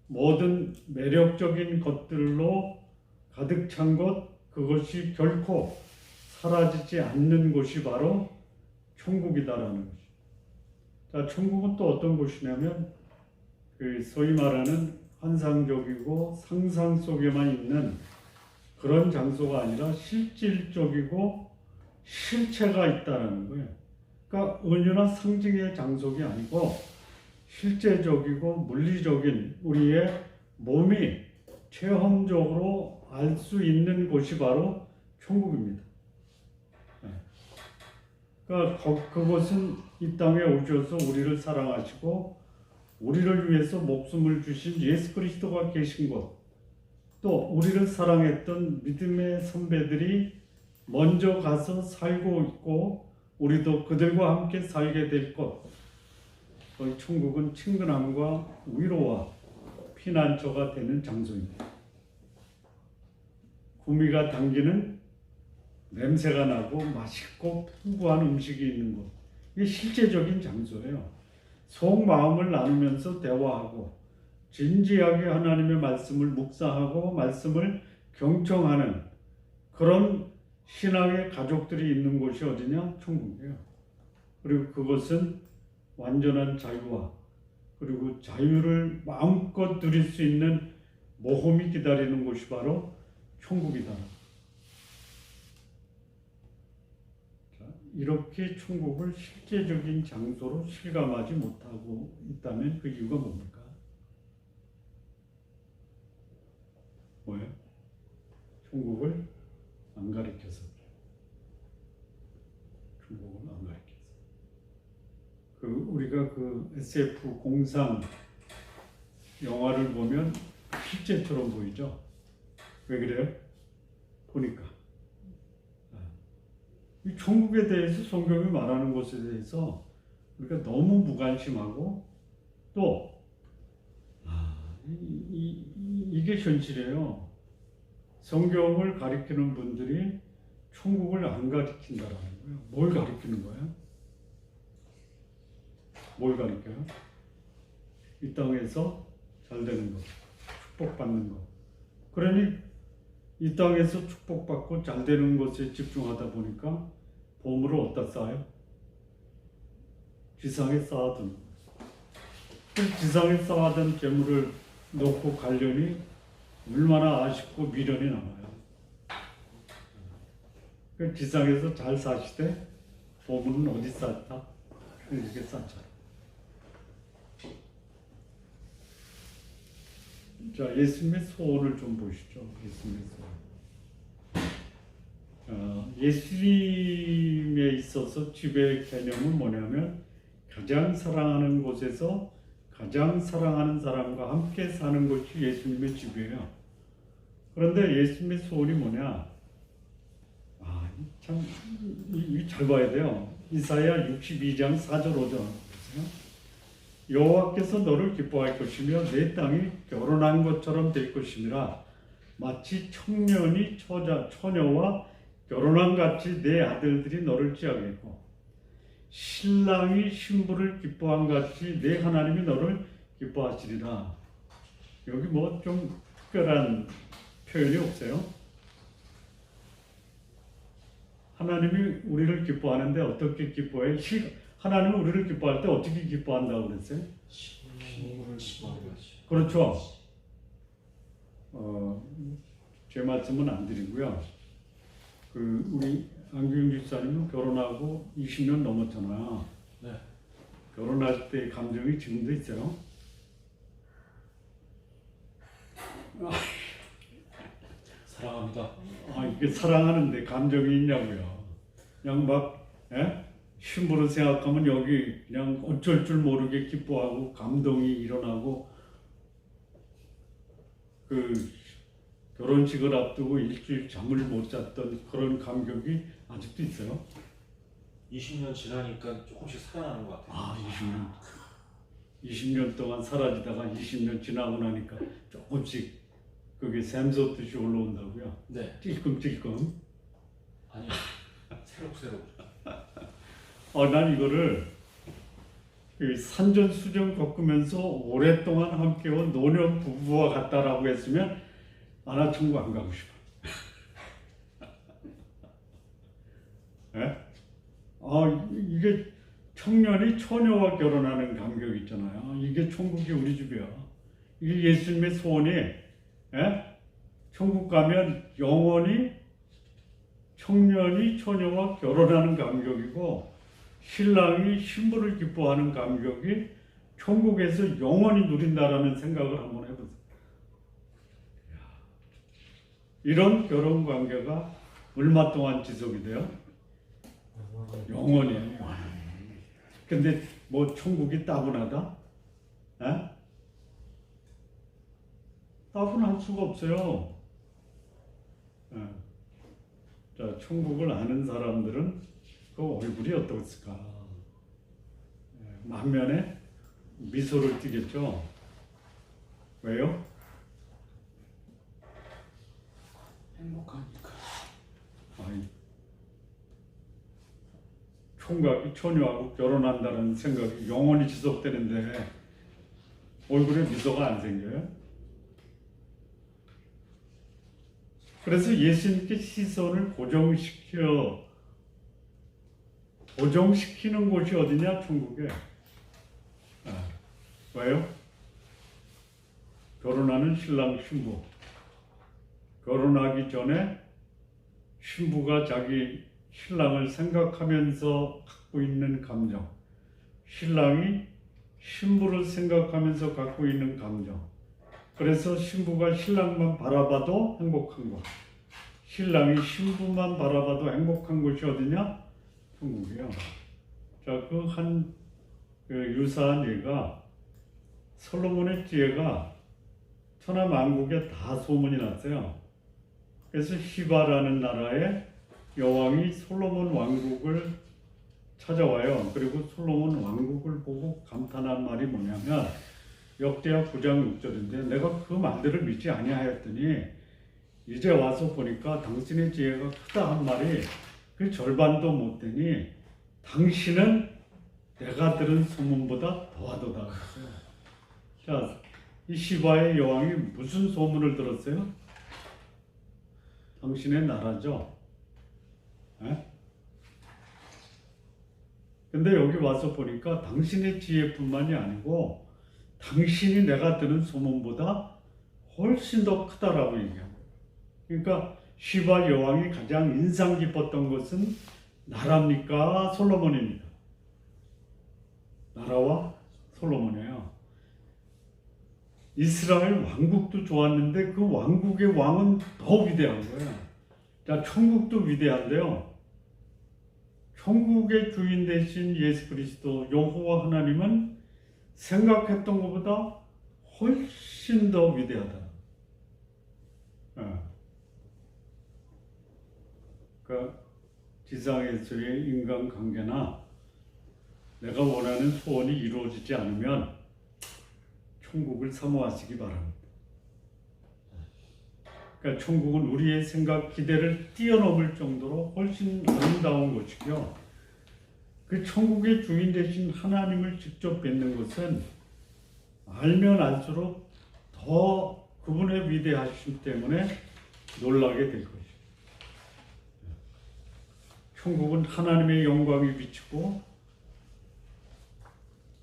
모든 매력적인 것들로 가득 찬 것, 그것이 결코 사라지지 않는 곳이 바로 천국이다라는 것이죠. 자, 천국은 또 어떤 곳이냐면 소위 말하는 환상적이고 상상 속에만 있는 그런 장소가 아니라 실질적이고 실체가 있다라는 거예요. 그러니까 은유나 상징의 장소가 아니고 실제적이고 물리적인 우리의 몸이 체험적으로 알 수 있는 곳이 바로 천국입니다. 그러니까 그것은 이 땅에 오셔서 우리를 사랑하시고 우리를 위해서 목숨을 주신 예수 그리스도가 계신 곳, 또 우리를 사랑했던 믿음의 선배들이 먼저 가서 살고 있고 우리도 그들과 함께 살게 될 것. 거기 천국은 친근함과 위로와 피난처가 되는 장소입니다. 구미가 당기는 냄새가 나고 맛있고 풍부한 음식이 있는 곳. 이게 실제적인 장소예요. 속마음을 나누면서 대화하고 진지하게 하나님의 말씀을 묵상하고 말씀을 경청하는 그런 신앙의 가족들이 있는 곳이 어디냐? 천국이에요. 그리고 그것은 완전한 자유와 그리고 자유를 마음껏 누릴 수 있는 모험이 기다리는 곳이 바로 천국이다. 자, 이렇게 천국을 실제적인 장소로 실감하지 못하고 있다면 그 이유가 뭡니까? 뭐예요? 천국을 안 가르쳐서. 천국을 안 가르쳐서. 우리가 SF 공상 영화를 보면 실제처럼 보이죠? 왜 그래요? 보니까. 이 천국에 대해서 성경이 말하는 것에 대해서 우리가 너무 무관심하고 또 이게 현실이에요. 성경을 가리키는 분들이 천국을 안 가리킨다라는 거예요. 뭘 가리키는 거예요? 뭘 가리켜요? 이 땅에서 잘 되는 것, 축복받는 것. 그러니 이 땅에서 축복받고 잘 되는 것에 집중하다 보니까 보물을 어디다 쌓아요? 지상에 쌓아둔. 지상에 쌓아둔 재물을 놓고 가려니 얼마나 아쉽고 미련이 남아요. 지상에서 잘 사시되 보물은 어디 쌓았다? 이렇게 쌓잖아요. 자, 예수님의 소원을 좀 보시죠. 예수님의 소원. 예수님에 있어서 지배의 개념은 뭐냐면 가장 사랑하는 곳에서 가장 사랑하는 사람과 함께 사는 것이 예수님의 지배예요. 그런데 예수님의 소원이 뭐냐? 참, 잘 봐야 돼요. 이사야 62장 4절 5절 보세요. 여호와께서 너를 기뻐할 것이며 내 땅이 결혼한 것처럼 될 것이니라. 마치 청년이 처녀와 결혼한 같이 내 아들들이 너를 취하겠고 신랑이 신부를 기뻐한 같이 내 하나님이 너를 기뻐하시리라. 여기 뭐 좀 특별한 표현이 없어요? 하나님이 우리를 기뻐하는데 어떻게 기뻐해? 하나님은 우리를 기뻐할 때 어떻게 기뻐한다고 그랬어요? 신부를 기뻐하게 하시. 그렇죠. 제 말씀은 안 드리고요. 우리 안규영 집사님은 결혼하고 20년 넘었잖아요. 네. 결혼할 때 감정이 지금도 있어요. 사랑합니다. 이게 사랑하는데 감정이 있냐고요. 그냥 막 신부를 생각하면 여기 그냥 어쩔 줄 모르게 기뻐하고 감동이 일어나고 결혼식을 앞두고 일주일 잠을 못 잤던 그런 감격이 아직도 있어요. 20년 지나니까 조금씩 살아나는 것 같아요. 20년 동안 사라지다가 20년 지나고 나니까 조금씩 그게 샘솟듯이 올라온다고요. 네. 찔끔찔끔. 아니요. 새록새록. 난 이거를 산전수전 겪으면서 오랫동안 함께온 노년 부부와 같다라고 했으면 나 천국 안 가고 싶어. 이게 청년이 처녀와 결혼하는 감격이 있잖아요. 이게 천국이 우리 집이야. 이게 예수님의 소원이 천국 가면 영원히 청년이 처녀와 결혼하는 감격이고 신랑이 신부를 기뻐하는 감격이 천국에서 영원히 누린다라는 생각을 한번 해보세요. 이런 결혼 관계가 얼마 동안 지속이 돼요? 영원히요. 근데 뭐 천국이 따분하다? 따분할 수가 없어요. 자, 천국을 아는 사람들은 그 얼굴이 어떻을까? 만면에 미소를 띠겠죠. 왜요? 행복하니까. 총각이 처녀하고 결혼한다는 생각이 영원히 지속되는데 얼굴에 미소가 안 생겨요? 그래서 예수님께 시선을 고정시키는 곳이 어디냐? 천국에. 왜요? 결혼하는 신랑 신부. 결혼하기 전에 신부가 자기 신랑을 생각하면서 갖고 있는 감정, 신랑이 신부를 생각하면서 갖고 있는 감정. 그래서 신부가 신랑만 바라봐도 행복한 곳, 신랑이 신부만 바라봐도 행복한 곳이 어디냐? 천국이요. 자, 그 한 유사한 예가 솔로몬의 지혜가 천하 만국에 다 소문이 났어요. 그래서 시바라는 나라의 여왕이 솔로몬 왕국을 찾아와요. 그리고 솔로몬 왕국을 보고 감탄한 말이 뭐냐면 역대하 9장 6절인데 내가 그 말들을 믿지 아니하였더니 이제 와서 보니까 당신의 지혜가 크다 한 말이 그 절반도 못 되니 당신은 내가 들은 소문보다 더하도다. 자, 이 시바의 여왕이 무슨 소문을 들었어요? 당신의 나라죠. 에? 근데 여기 와서 보니까 당신의 지혜뿐만이 아니고 당신이 내가 들은 소문보다 훨씬 더 크다라고 얘기합니다. 그러니까 시바 여왕이 가장 인상 깊었던 것은 나라입니까? 솔로몬입니까? 나라와 솔로몬이에요. 이스라엘 왕국도 좋았는데 그 왕국의 왕은 더 위대한 거예요. 자, 천국도 위대한데요. 천국의 주인 되신 예수 그리스도 여호와 하나님은 생각했던 것보다 훨씬 더 위대하다. 그러니까 지상에서의 인간관계나 내가 원하는 소원이 이루어지지 않으면 천국을 사모하시기 바랍니다. 그러니까 천국은 우리의 생각, 기대를 뛰어넘을 정도로 훨씬 아름다운 것이고요. 그 천국의 주인 되신 하나님을 직접 뵙는 것은 알면 알수록 더 그분의 위대하심 때문에 놀라게 될 것입니다. 천국은 하나님의 영광이 비치고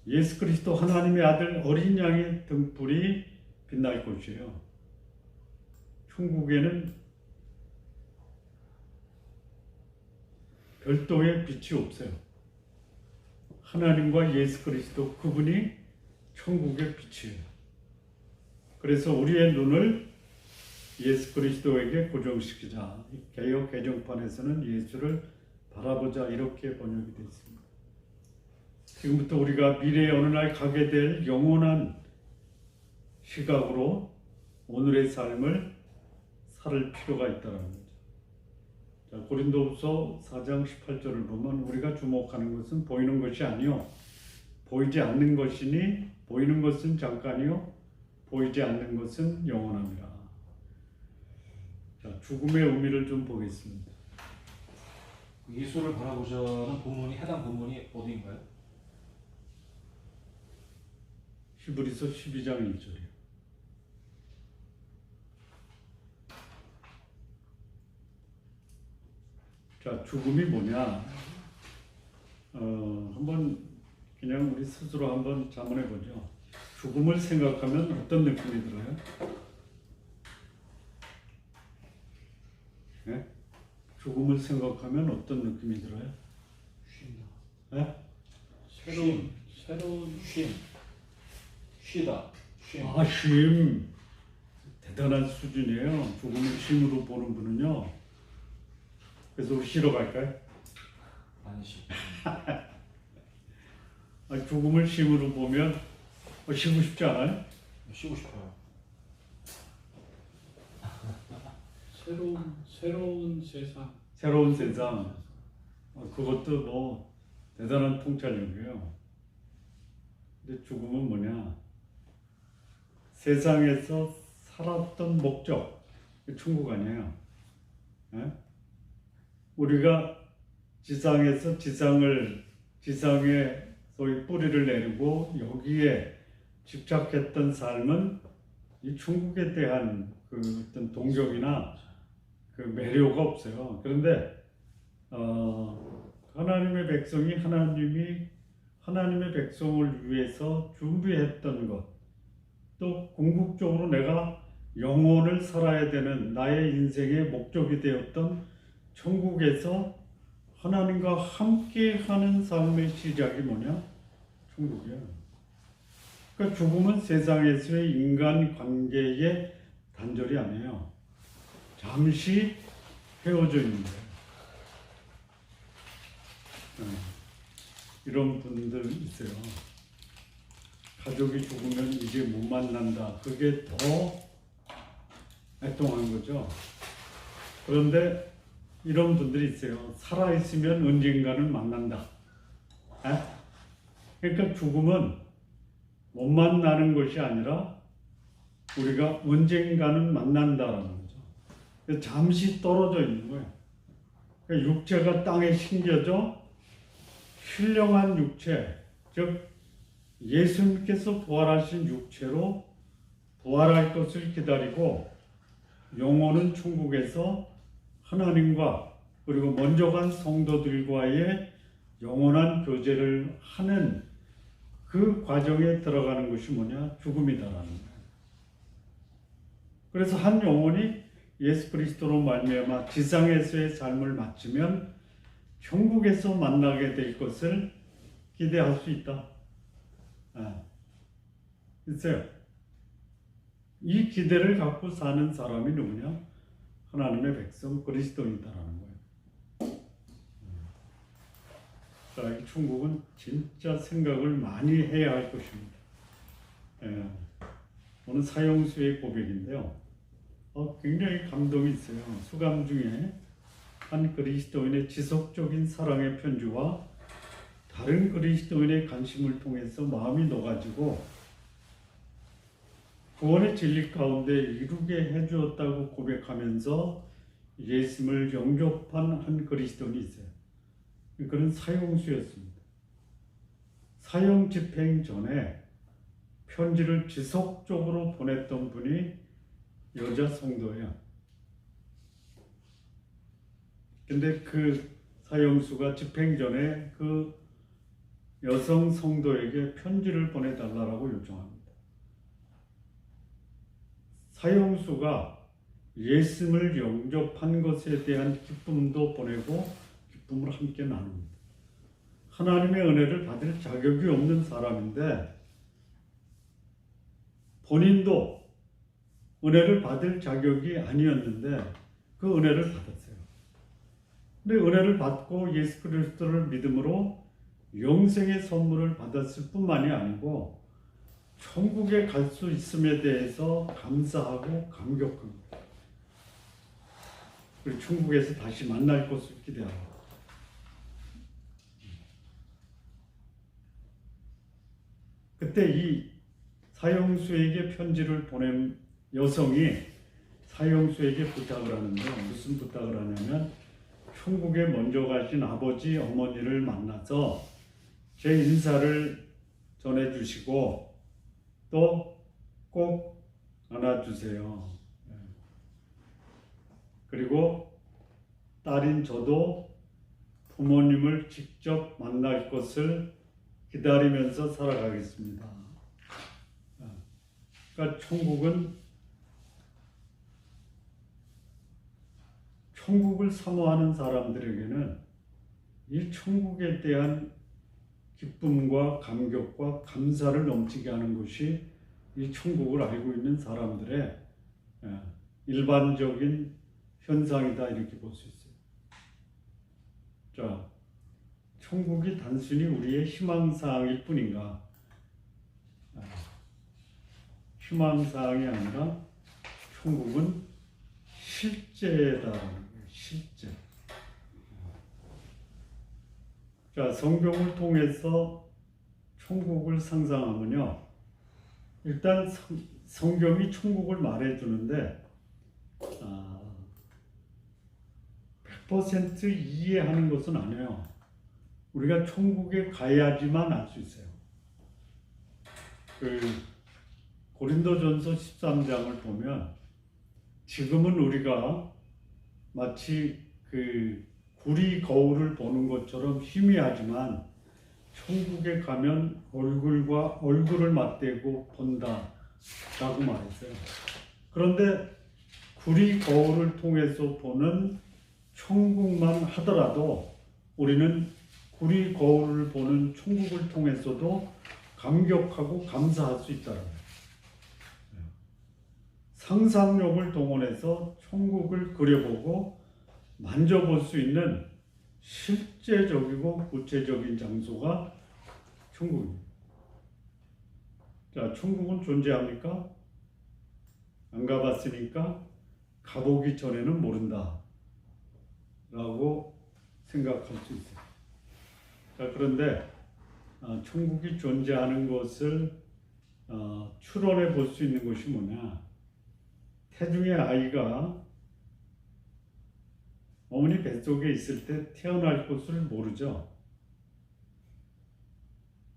예수 그리스도 하나님의 아들 어린 양의 등불이 빛날 곳이에요. 천국에는 별도의 빛이 없어요. 하나님과 예수 그리스도 그분이 천국의 빛이에요. 그래서 우리의 눈을 예수 그리스도에게 고정시키자. 개역 개정판에서는 예수를 바라보자 이렇게 번역이 되어 있습니다. 지금부터 우리가 미래에 어느 날 가게 될 영원한 시각으로 오늘의 삶을 살 필요가 있다는 거죠. 자, 고린도후서 4장 18절을 보면 우리가 주목하는 것은 보이는 것이 아니요 보이지 않는 것이니 보이는 것은 잠깐이요 보이지 않는 것은 영원합니다. 자, 죽음의 의미를 좀 보겠습니다. 예수를 바라보자는 본문이 해당 본문이 어디인가요? 히브리서 12장 1절이요. 자, 죽음이 뭐냐? 한번 그냥 우리 스스로 한번 자문해 보죠. 죽음을 생각하면 어떤 느낌이 들어요? 네? 죽음을 생각하면 어떤 느낌이 들어요? 쉰다. 네? 새로운 쉬다. 쉼. 아, 쉼. 대단한 수준이에요. 죽음을 쉼으로 보는 분은요. 그래서 우리 쉬러 갈까요? 안식. 죽음을 쉼으로 보면 쉬고 싶지 않아요? 쉬고 싶어요. 새로운 세상. 새로운 세상. 그것도 뭐 대단한 통찰력이에요. 근데 죽음은 뭐냐? 세상에서 살았던 목적, 천국 아니에요. 네? 우리가 지상에서 지상에 소위 뿌리를 내리고 여기에 집착했던 삶은 이 천국에 대한 그 어떤 동경이나 그 매료가 없어요. 그런데 하나님의 백성이 하나님의 백성을 위해서 준비했던 것, 또 궁극적으로 내가 영혼을 살아야 되는 나의 인생의 목적이 되었던 천국에서 하나님과 함께하는 삶의 시작이 뭐냐? 천국이야. 그러니까 죽음은 세상에서의 인간 관계의 단절이 아니에요. 잠시 헤어져 있는 거예요. 이런 분들 있어요. 가족이 죽으면 이제 못 만난다. 그게 더 애통한 거죠. 그런데 이런 분들이 있어요. 살아있으면 언젠가는 만난다. 그러니까 죽음은 못 만나는 것이 아니라 우리가 언젠가는 만난다라는 거죠. 잠시 떨어져 있는 거예요. 그러니까 육체가 땅에 심겨져 신령한 육체, 즉 예수님께서 부활하신 육체로 부활할 것을 기다리고 영혼은 천국에서 하나님과 그리고 먼저 간 성도들과의 영원한 교제를 하는 그 과정에 들어가는 것이 뭐냐? 죽음이다라는 거예요. 그래서 한 영혼이 예수 그리스도로 말미암아 지상에서의 삶을 마치면 천국에서 만나게 될 것을 기대할 수 있다. 있어요. 이 기대를 갖고 사는 사람이 누구냐? 하나님의 백성 그리스도인이다라는 거예요. 자, 이 천국은 진짜 생각을 많이 해야 할 것입니다. 오늘 사형수의 고백인데요. 굉장히 감동이 있어요. 수감 중에 한 그리스도인의 지속적인 사랑의 편지와 다른 그리스도인의 관심을 통해서 마음이 녹아지고 구원의 진리 가운데 이루게 해주었다고 고백하면서 예수님을 영접한 한 그리스도인이 있어요. 그는 사형수였습니다. 사형 집행 전에 편지를 지속적으로 보냈던 분이 여자 성도예요. 근데 그 사형수가 집행 전에 그 여성 성도에게 편지를 보내달라고 요청합니다. 사형수가 예수님을 영접한 것에 대한 기쁨도 보내고 기쁨을 함께 나눕니다. 하나님의 은혜를 받을 자격이 없는 사람인데 본인도 은혜를 받을 자격이 아니었는데 그 은혜를 받았어요. 근데 은혜를 받고 예수 그리스도를 믿음으로 영생의 선물을 받았을 뿐만이 아니고 천국에 갈 수 있음에 대해서 감사하고 감격합니다. 그리고 천국에서 다시 만날 것을 기대합니다. 그때 이 사형수에게 편지를 보낸 여성이 사형수에게 부탁을 하는데 무슨 부탁을 하냐면 천국에 먼저 가신 아버지 어머니를 만나서 제 인사를 전해주시고 또 꼭 안아주세요. 그리고 딸인 저도 부모님을 직접 만날 것을 기다리면서 살아가겠습니다. 그러니까 천국을 사모하는 사람들에게는 이 천국에 대한 기쁨과 감격과 감사를 넘치게 하는 것이 이 천국을 알고 있는 사람들의 일반적인 현상이다 이렇게 볼 수 있어요. 자, 천국이 단순히 우리의 희망사항일 뿐인가? 희망사항이 아니라 천국은 실제다라는 거예요. 실제. 자, 성경을 통해서 천국을 상상하면요. 일단 성경이 천국을 말해주는데 100% 이해하는 것은 아니에요. 우리가 천국에 가야지만 알 수 있어요. 고린도전서 13장을 보면 지금은 우리가 마치 구리 거울을 보는 것처럼 희미하지만 천국에 가면 얼굴과 얼굴을 맞대고 본다 라고 말했어요. 그런데 구리 거울을 통해서 보는 천국만 하더라도 우리는 구리 거울을 보는 천국을 통해서도 감격하고 감사할 수 있다는 거예요. 상상력을 동원해서 천국을 그려보고 만져볼 수 있는 실제적이고 구체적인 장소가 천국입니다. 자, 천국은 존재합니까? 안 가봤으니까 가보기 전에는 모른다 라고 생각할 수 있어요. 자, 그런데 천국이 존재하는 것을 추론해 볼 수 있는 것이 뭐냐? 태중의 아이가 어머니 뱃속에 있을 때 태어날 곳을 모르죠.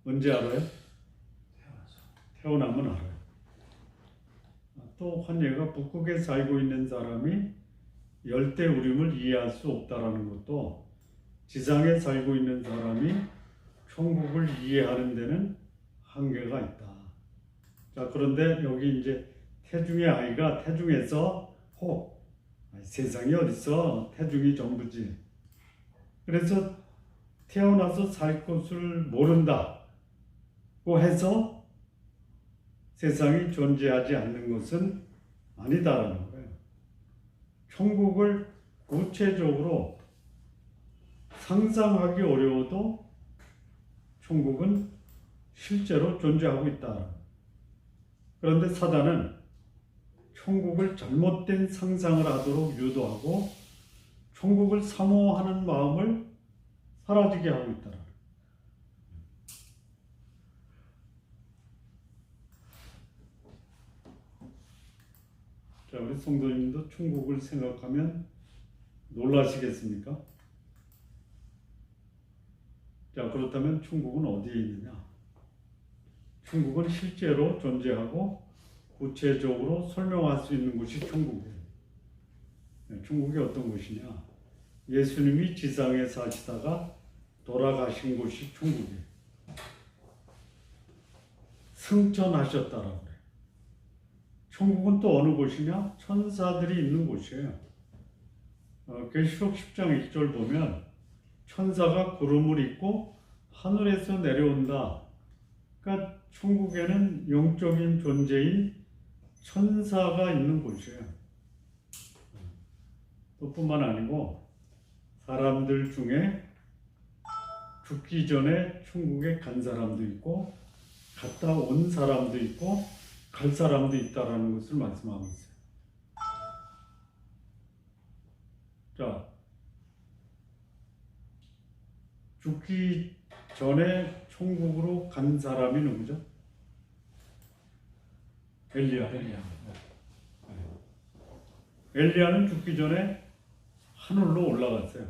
언제 알아요? 태어나면 알아요. 또 환예가 북극에 살고 있는 사람이 열대우림을 이해할 수 없다라는 것도 지상에 살고 있는 사람이 천국을 이해하는 데는 한계가 있다. 자, 그런데 여기 이제 태중의 아이가 태중에서 세상이 어딨어? 태중이 전부지. 그래서 태어나서 살 곳을 모른다고 해서 세상이 존재하지 않는 것은 아니다라는 거예요. 천국을 구체적으로 상상하기 어려워도 천국은 실제로 존재하고 있다. 그런데 사단은 천국을 잘못된 상상을 하도록 유도하고 천국을 사모하는 마음을 사라지게 하고 있다. 자, 우리 성도님도 천국을 생각하면 놀라시겠습니까? 자, 그렇다면 천국은 어디에 있느냐? 천국은 실제로 존재하고 구체적으로 설명할 수 있는 곳이 천국이에요. 천국이 어떤 곳이냐? 예수님이 지상에 사시다가 돌아가신 곳이 천국이에요. 승천하셨다라고 그래요. 천국은 또 어느 곳이냐? 천사들이 있는 곳이에요. 계시록 10장 1절 보면 천사가 구름을 입고 하늘에서 내려온다. 그러니까 천국에는 영적인 존재인 천사가 있는 곳이에요. 또 뿐만 아니고 사람들 중에 죽기 전에 천국에 간 사람도 있고 갔다 온 사람도 있고 갈 사람도 있다라는 것을 말씀하고 있어요. 자, 죽기 전에 천국으로 간 사람이 누구죠? 엘리야. 엘리야는 죽기 전에 하늘로 올라갔어요.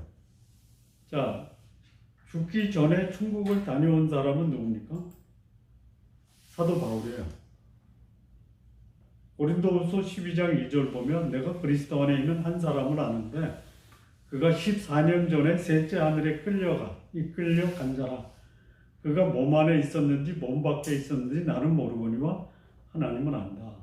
자, 죽기 전에 천국을 다녀온 사람은 누굽니까? 사도 바울이에요. 고린도후서 12장 2절 보면 내가 그리스도 안에 있는 한 사람을 아는데 그가 14년 전에 셋째 하늘에 이끌려 간 자라. 그가 몸 안에 있었는지 몸 밖에 있었는지 나는 모르거니와 하나님은 안다.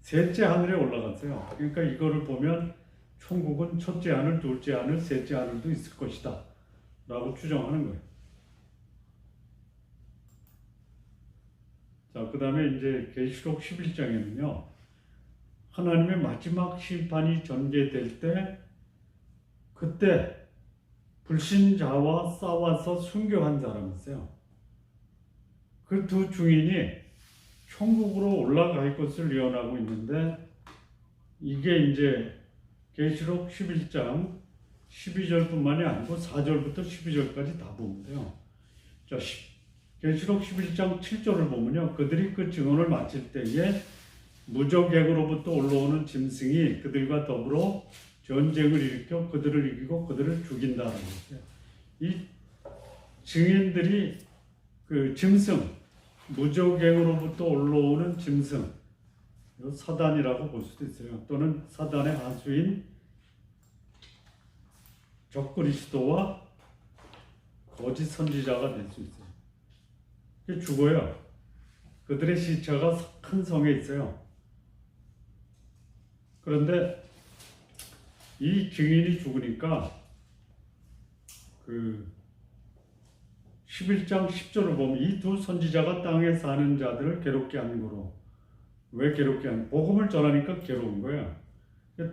셋째 하늘에 올라갔어요. 그러니까 이거를 보면 천국은 첫째 하늘, 둘째 하늘, 셋째 하늘도 있을 것이다 라고 추정하는 거예요. 자, 그 다음에 이제 계시록 11장에는요 하나님의 마지막 심판이 전개될 때 그때 불신자와 싸워서 순교한 사람이 있어요. 그 두 중인이 천국으로 올라갈 것을 예언하고 있는데 이게 이제 계시록 11장 12절뿐만이 아니고 4절부터 12절까지 다 보면 돼요. 자, 계시록 11장 7절을 보면요. 그들이 그 증언을 마칠 때에 무적객으로부터 올라오는 짐승이 그들과 더불어 전쟁을 일으켜 그들을 이기고 그들을 죽인다는 거죠. 이 증인들이 그 짐승, 무적객으로부터 올라오는 짐승, 사단이라고 볼 수도 있어요. 또는 사단의 하수인 적그리스도와 거짓 선지자가 될 수 있어요. 죽어요. 그들의 시체가 큰 성에 있어요. 그런데 이 증인이 죽으니까 그 11장 10절을 보면 이 두 선지자가 땅에 사는 자들을 괴롭게 한 거로. 왜 괴롭게 한? 복음을 전하니까 괴로운 거야.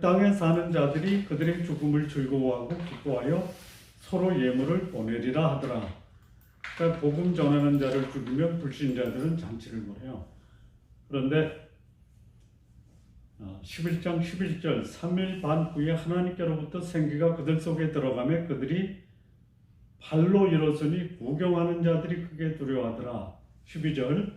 땅에 사는 자들이 그들의 죽음을 즐거워하고 기뻐하여 서로 예물을 보내리라 하더라. 그러니까 복음 전하는 자를 죽이면 불신자들은 잔치를 벌여요. 그런데 11장 11절 3일 반 후에 하나님께로부터 생기가 그들 속에 들어가며 그들이 발로 일어서니 구경하는 자들이 크게 두려워하더라. 12절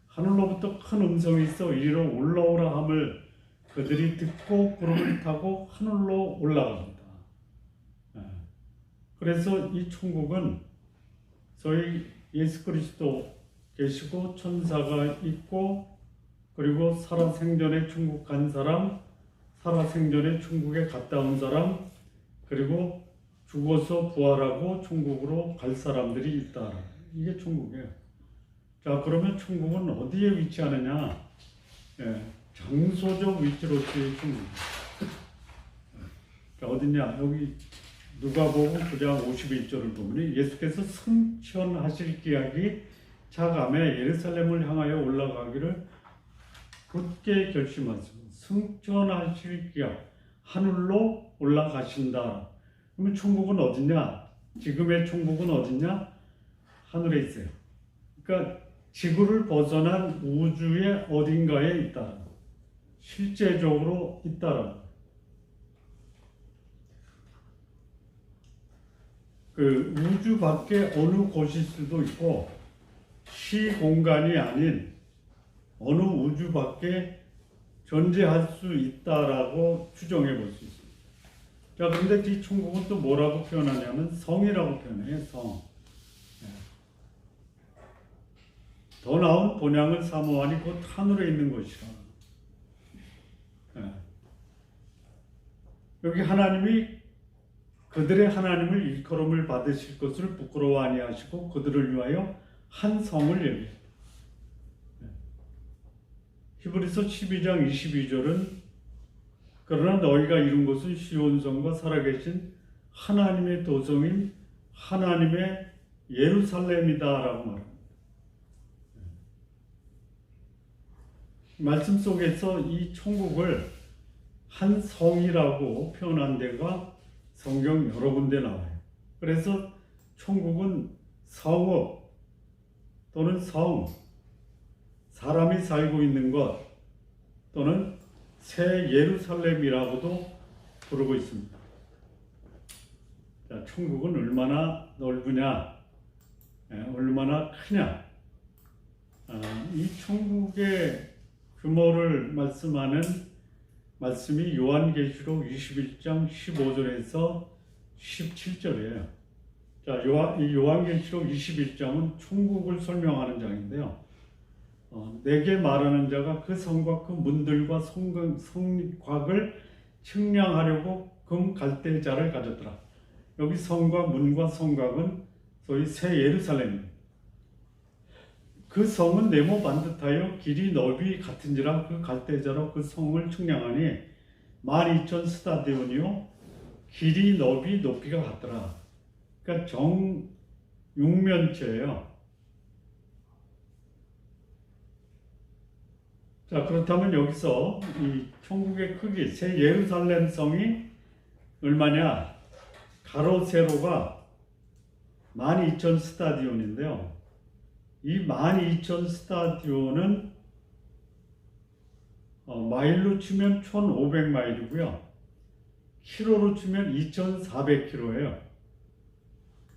하늘로부터 큰 음성이 있어 이리로 올라오라 함을 그들이 듣고 구름을 타고 하늘로 올라갑니다. 그래서 이 천국은 저희 예수 그리스도 계시고 천사가 있고 그리고 살아생전에 천국 간 사람, 살아생전에 천국에 갔다 온 사람, 그리고 죽어서 부활하고 천국으로 갈 사람들이 있다. 이게 천국이에요. 자, 그러면 천국은 어디에 위치하느냐? 장소적 위치로서의 천국이에요. 자, 어디냐? 여기 누가복음 9장 51절을 보면 예수께서 승천하실 기약이 차감해 예루살렘을 향하여 올라가기를 굳게 결심하시고 승천하실 기약, 하늘로 올라가신다. 그러면 천국은 어디냐? 지금의 천국은 어디냐? 하늘에 있어요. 그러니까 지구를 벗어난 우주의 어딘가에 있다. 실제적으로 있다라. 그 우주 밖에 어느 곳일 수도 있고 시공간이 아닌 어느 우주 밖에 존재할 수 있다라고 추정해 볼 수 있습니다. 자, 그런데 이 천국은 또 뭐라고 표현하냐면 성이라고 표현해요. 성. 더 나은 본향을 사모하니 곧 하늘에 있는 것이라. 여기 하나님이 그들의 하나님을 일컬음을 받으실 것을 부끄러워 아니하시고 그들을 위하여 한 성을 예비했다. 히브리서 12장 22절은 그러나 너희가 이룬 것은 시온성과 살아계신 하나님의 도성인 하나님의 예루살렘이다 라고 말합니다. 말씀 속에서 이 천국을 한 성이라고 표현한 데가 성경 여러 군데 나와요. 그래서 천국은 성읍 또는 성, 사람이 살고 있는 것 또는 새 예루살렘이라고도 부르고 있습니다. 자, 천국은 얼마나 넓으냐, 얼마나 크냐. 이 천국의 규모를 말씀하는 말씀이 요한계시록 21장 15절에서 17절이에요. 자, 이 요한계시록 21장은 천국을 설명하는 장인데요. 내게 말하는 자가 그 성과 그 문들과 성곽을 측량하려고 금 갈대자를 가졌더라. 여기 성과 문과 성곽은 소위 새 예루살렘입니다. 그 성은 네모 반듯하여 길이 넓이 같은지라 그 갈대자로 그 성을 측량하니 12,000 스타디온이요 길이 넓이 높이가 같더라. 그러니까 정육면체예요. 자, 그렇다면 여기서 이 천국의 크기, 새 예루살렘 성이 얼마냐? 가로 세로가 12,000 스타디온인데요. 이 12,000 스타디온은 마일로 치면 1,500마일이고요. 키로로 치면 2,400km예요.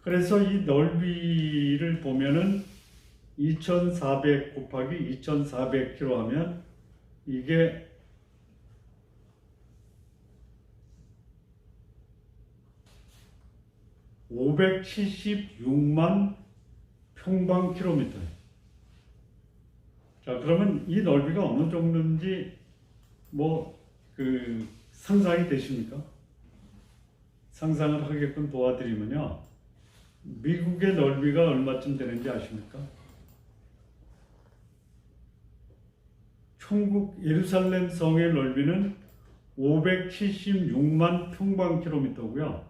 그래서 이 넓이를 보면은 2,400 곱하기 2,400km 하면 이게 (576만) 평방킬로미터예요. 자, 그러면 이 넓이가 어느 정도인지 상상이 되십니까? 상상을 하게끔 도와드리면요. 미국의 넓이가 얼마쯤 되는지 아십니까? 천국 예루살렘 성의 넓이는 576만 평방킬로미터고요.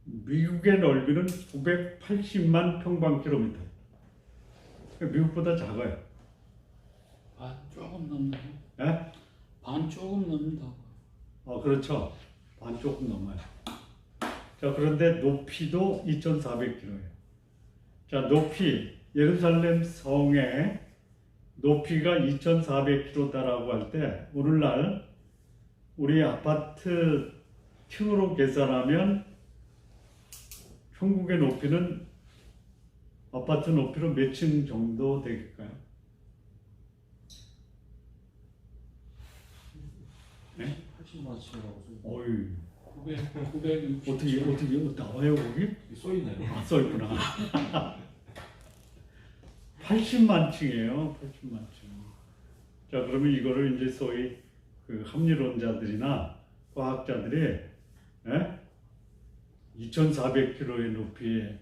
미국의 넓이는 980만 평방킬로미터. 미국보다 작아요. 반 조금 넘나요? 예? 반 조금 넘는다고. 그렇죠. 반 조금 넘어요. 자, 그런데 높이도 2,400km예요. 자, 높이, 예루살렘 성의 높이가 2,400km다라고 할 때, 오늘날 우리 아파트 층으로 계산하면 천국의 높이는 아파트 높이로 몇 층 정도 될까요? 네? 80만 층이라고 어이, 960. 어떻게 나와요 거기? 써 있네요. 써 있구나. 80만 층이에요. 80만 층. 자, 그러면 이거를 이제 소위 그 합리론자들이나 과학자들이 2,400km의 높이에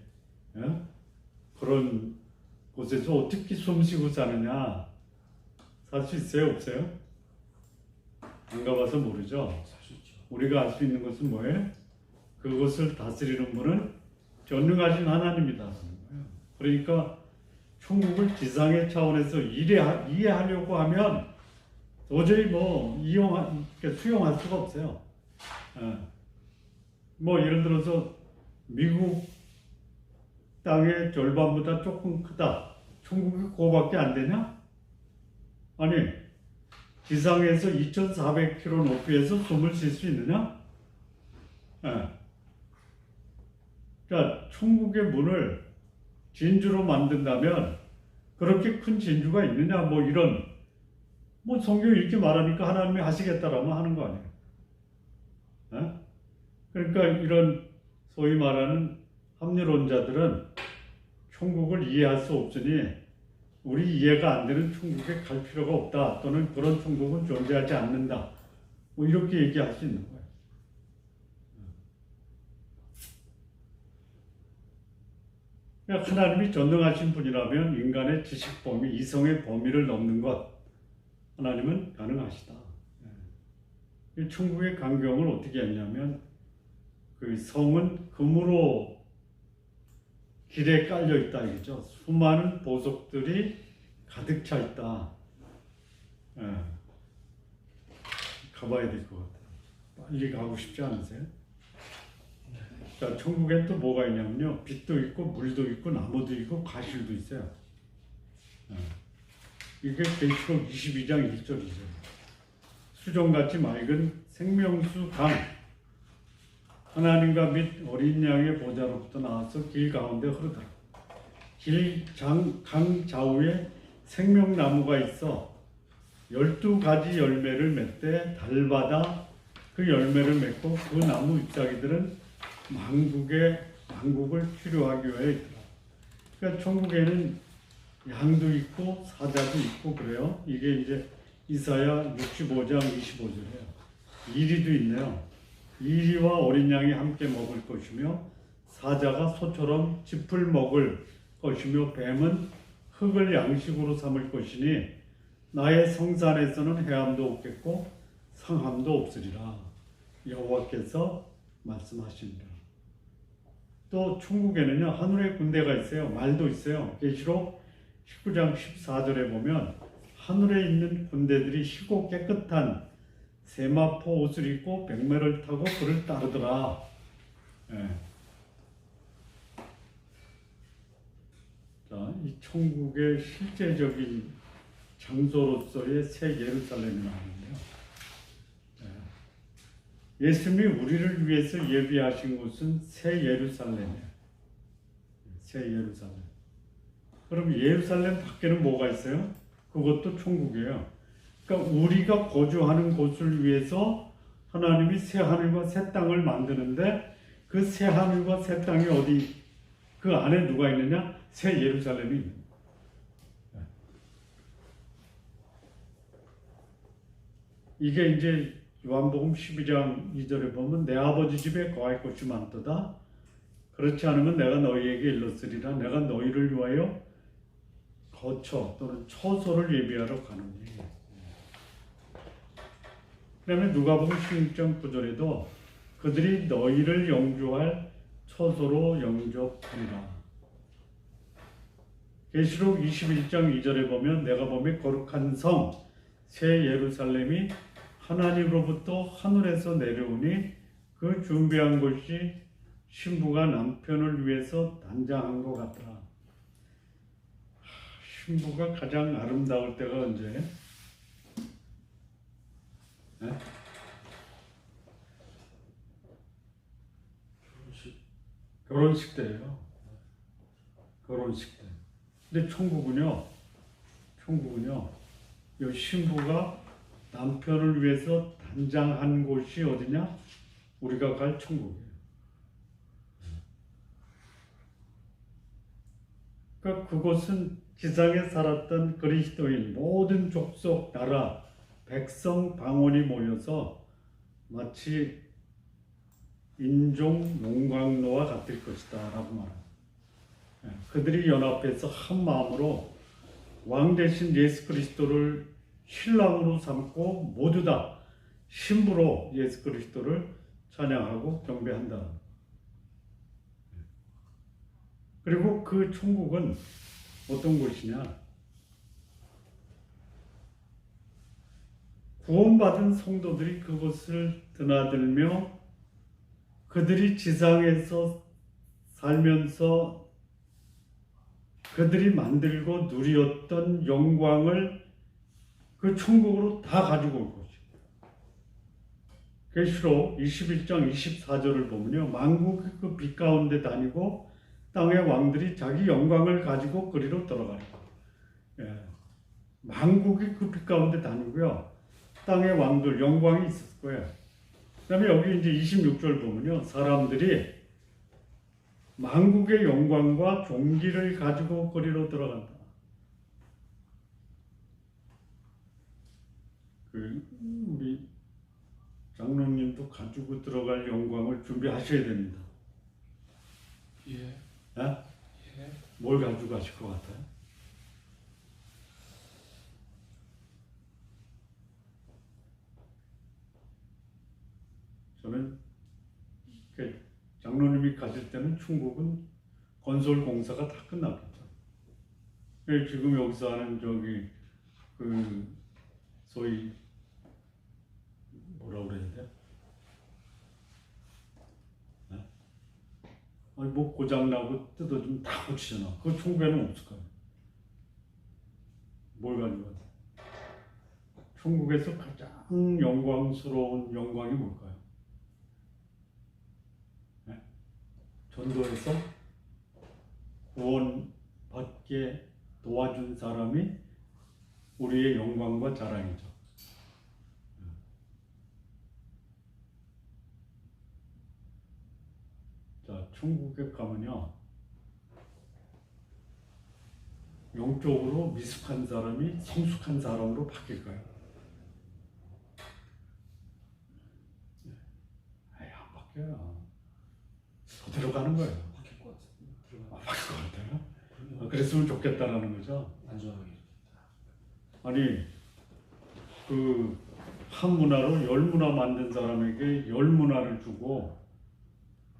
그런 곳에서 어떻게 숨쉬고 사느냐, 살 수 있어요, 없어요? 안 가봐서 모르죠. 살 수 있죠. 우리가 알 수 있는 것은 뭐예요? 그것을 다스리는 분은 전능하신 하나님이다. 그러니까 천국을 지상의 차원에서 이해하려고 하면 도저히 뭐 수용할 수가 없어요. 뭐 예를 들어서 미국 땅의 절반보다 조금 크다. 천국이 그거밖에 안 되냐? 아니, 지상에서 2,400km 높이에서 숨을 쉴 수 있느냐? 자, 천국의 문을 진주로 만든다면 그렇게 큰 진주가 있느냐? 뭐 이런, 뭐 성경이 이렇게 말하니까 하나님이 하시겠다라면 하는 거 아니에요? 그러니까 이런 소위 말하는 합리론자들은 천국을 이해할 수 없으니 우리 이해가 안 되는 천국에 갈 필요가 없다, 또는 그런 천국은 존재하지 않는다, 뭐 이렇게 얘기할 수 있는 거예요. 그러니까 하나님이 전능하신 분이라면 인간의 지식 범위, 이성의 범위를 넘는 것, 하나님은 가능하시다. 이 천국의 광경을 어떻게 했냐면, 그 성은 금으로 길에 깔려 있다 이거죠. 수많은 보석들이 가득 차 있다. 가봐야 될 것 같아요. 빨리 가고 싶지 않으세요? 자, 천국엔 또 뭐가 있냐면요, 빛도 있고 물도 있고 나무도 있고 가실도 있어요. 이게 계시록 22장 1절이죠. 수정같이 맑은 생명수 강, 하나님과 및 어린 양의 보좌로부터 나와서 길 가운데 흐르더라. 강 좌우에 생명나무가 있어 12가지 열매를 맺되 달마다 그 열매를 맺고 그 나무 잎사귀들은 만국을 치료하기 위해 있더라. 그러니까 천국에는 양도 있고 사자도 있고 그래요. 이게 이제 이사야 65장 25절이에요. 이리도 있네요. 이리와 어린 양이 함께 먹을 것이며 사자가 소처럼 짚을 먹을 것이며 뱀은 흙을 양식으로 삼을 것이니 나의 성산에서는 해함도 없겠고 상함도 없으리라. 여호와께서 말씀하십니다. 또 천국에는요, 하늘의 군대가 있어요. 말도 있어요. 계시록 19장 14절에 보면 하늘에 있는 군대들이 희고 깨끗한 세마포 옷을 입고 백매를 타고 그를 따르더라. 자, 이 천국의 실제적인 장소로서의 새 예루살렘이 나오는데요. 예수님이 우리를 위해서 예비하신 곳은 새 예루살렘이에요. 새 예루살렘. 그럼 예루살렘 밖에는 뭐가 있어요? 그것도 천국이에요. 그러니까 우리가 거주하는 곳을 위해서 하나님이 새 하늘과 새 땅을 만드는데, 그 새 하늘과 새 땅이 어디, 그 안에 누가 있느냐? 새 예루살렘이 있는 거예요. 이게 이제 요한복음 12장 2절에 보면 내 아버지 집에 거할 곳이 많도다. 그렇지 않으면 내가 너희에게 일렀으리라. 내가 너희를 위하여 거처 또는 처소를 예비하러 가노니. 그다음에 누가복음 16장 9절에도 그들이 너희를 영주할 처소로 영접하리라. 계시록 21장 2절에 보면 내가 보면 거룩한 성 새 예루살렘이 하나님으로부터 하늘에서 내려오니 그 준비한 것이 신부가 남편을 위해서 단장한 것 같더라. 신부가 가장 아름다울 때가 언제? 네? 결혼식 때예요. 결혼식 때. 근데 천국은요, 이 신부가 남편을 위해서 단장한 곳이 어디냐? 우리가 갈 천국이에요. 그러니까 그곳은 지상에 살았던 그리스도인 모든 족속, 나라, 백성, 방언이 모여서 마치 인종 용광로와 같을 것이다 라고 말합니다. 그들이 연합해서 한 마음으로 왕 대신 예수 그리스도를 신랑으로 삼고 모두 다 신부로 예수 그리스도를 찬양하고 경배한다. 그리고 그 천국은 어떤 곳이냐? 구원받은 성도들이 그곳을 드나들며 그들이 지상에서 살면서 그들이 만들고 누리었던 영광을 그 천국으로 다 가지고 올 것이에요. 계시록 21장 24절을 보면요. 만국이 그 빛 가운데 다니고 땅의 왕들이 자기 영광을 가지고 그리로 들어가는 거예요. 만국이 그 빛 가운데 다니고요. 땅의 왕들 영광이 있을 거예요. 그 다음에 여기 이제 26절 보면요. 사람들이 만국의 영광과 종기를 가지고 거리로 들어간다. 우리 장로님도 가지고 들어갈 영광을 준비하셔야 됩니다. 예. 네? 예. 뭘 가지고 가실 것 같아요? 저는 장로님이 가실 때는 충북은 건설 공사가 다 끝났겠죠. 지금 여기서 하는 저기 그 소위 뭐라 그래야 돼? 네? 아니 뭐 고장 나고 뜯어주면 다 고치잖아. 그 천국에는 없을 거예요. 뭘 가지고 가세요? 천국에서 가장 영광스러운 영광이 뭘까요? 네? 전도해서 구원받게 도와준 사람이 우리의 영광과 자랑이죠. 자, 천국에 가면요, 영적으로 미숙한 사람이 성숙한 사람으로 바뀔 거예요. 에이, 안 바뀌어요. 그대로 가는 거예요. 바뀔 것 같아요. 바뀔 것 같아요. 그랬으면 좋겠다라는 거죠. 안전하게. 아니, 그 한 문화로 열 문화 만든 사람에게 열 문화를 주고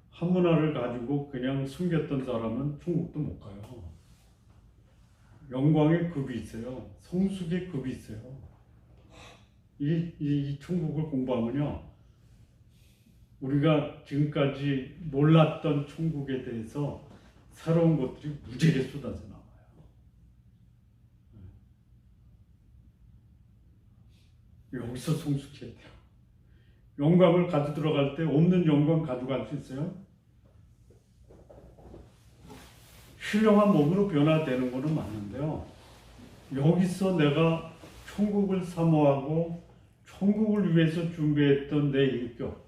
한 문화를 가지고 그냥 숨겼던 사람은 천국도 못 가요. 영광의 급이 있어요. 성숙의 급이 있어요. 이 천국을 공부하면요, 우리가 지금까지 몰랐던 천국에 대해서 새로운 것들이 무지하게 쏟아져 나와요. 여기서 성숙해야 돼요. 영광을 가져 들어갈 때 없는 영광 가져갈 수 있어요? 신령한 몸으로 변화되는 것은 맞는데요. 여기서 내가 천국을 사모하고 천국을 위해서 준비했던 내 인격,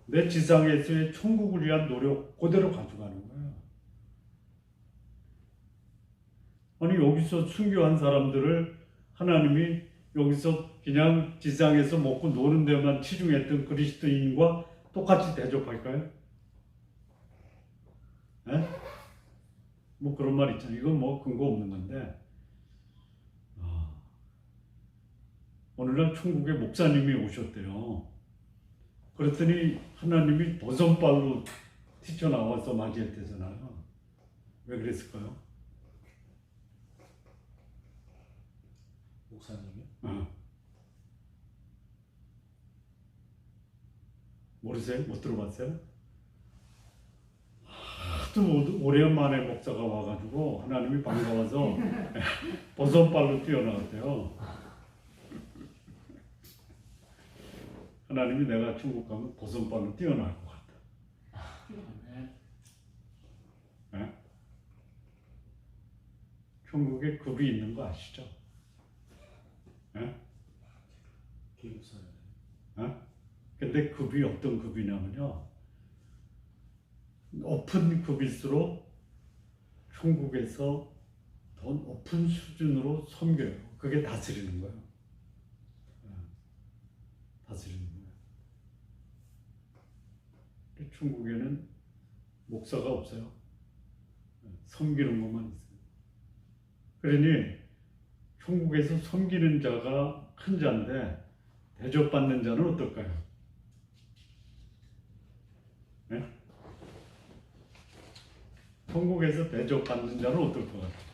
내 지상에서의 천국을 위한 노력 그대로 가져가는 거예요. 아니 여기서 순교한 사람들을 하나님이 여기서 그냥 지상에서 먹고 노는 데만 치중했던 그리스도인과 똑같이 대접할까요? 뭐 그런 말 있잖아요. 이건 뭐 근거 없는 건데 어느 날 천국에 목사님이 오셨대요. 그랬더니 하나님이 버선발로 튀쳐나와서 맞이했대잖아요. 왜 그랬을까요? 목사님이? 모르세요? 못 들어봤어요? 하도 오랜만에 목사가 와가지고 하나님이 반가워서 버선발로 뛰어나왔대요. 하나님이 내가 천국 가면 버선발로 뛰어날 것 같다. 아멘. 네? 천국에 급이 있는 거 아시죠? 네? 기숙사에. 근데 급이 어떤 급이냐면요. 높은 급일수록 천국에서 더 높은 수준으로 섬겨요. 그게 다스리는 거예요. 다스리는 거예요. 천국에는 목사가 없어요. 섬기는 것만 있어요. 그러니 천국에서 섬기는 자가 큰 자인데 대접받는 자는 어떨까요? 네? 천국에서 대접받는 자는 어떨 것 같아요?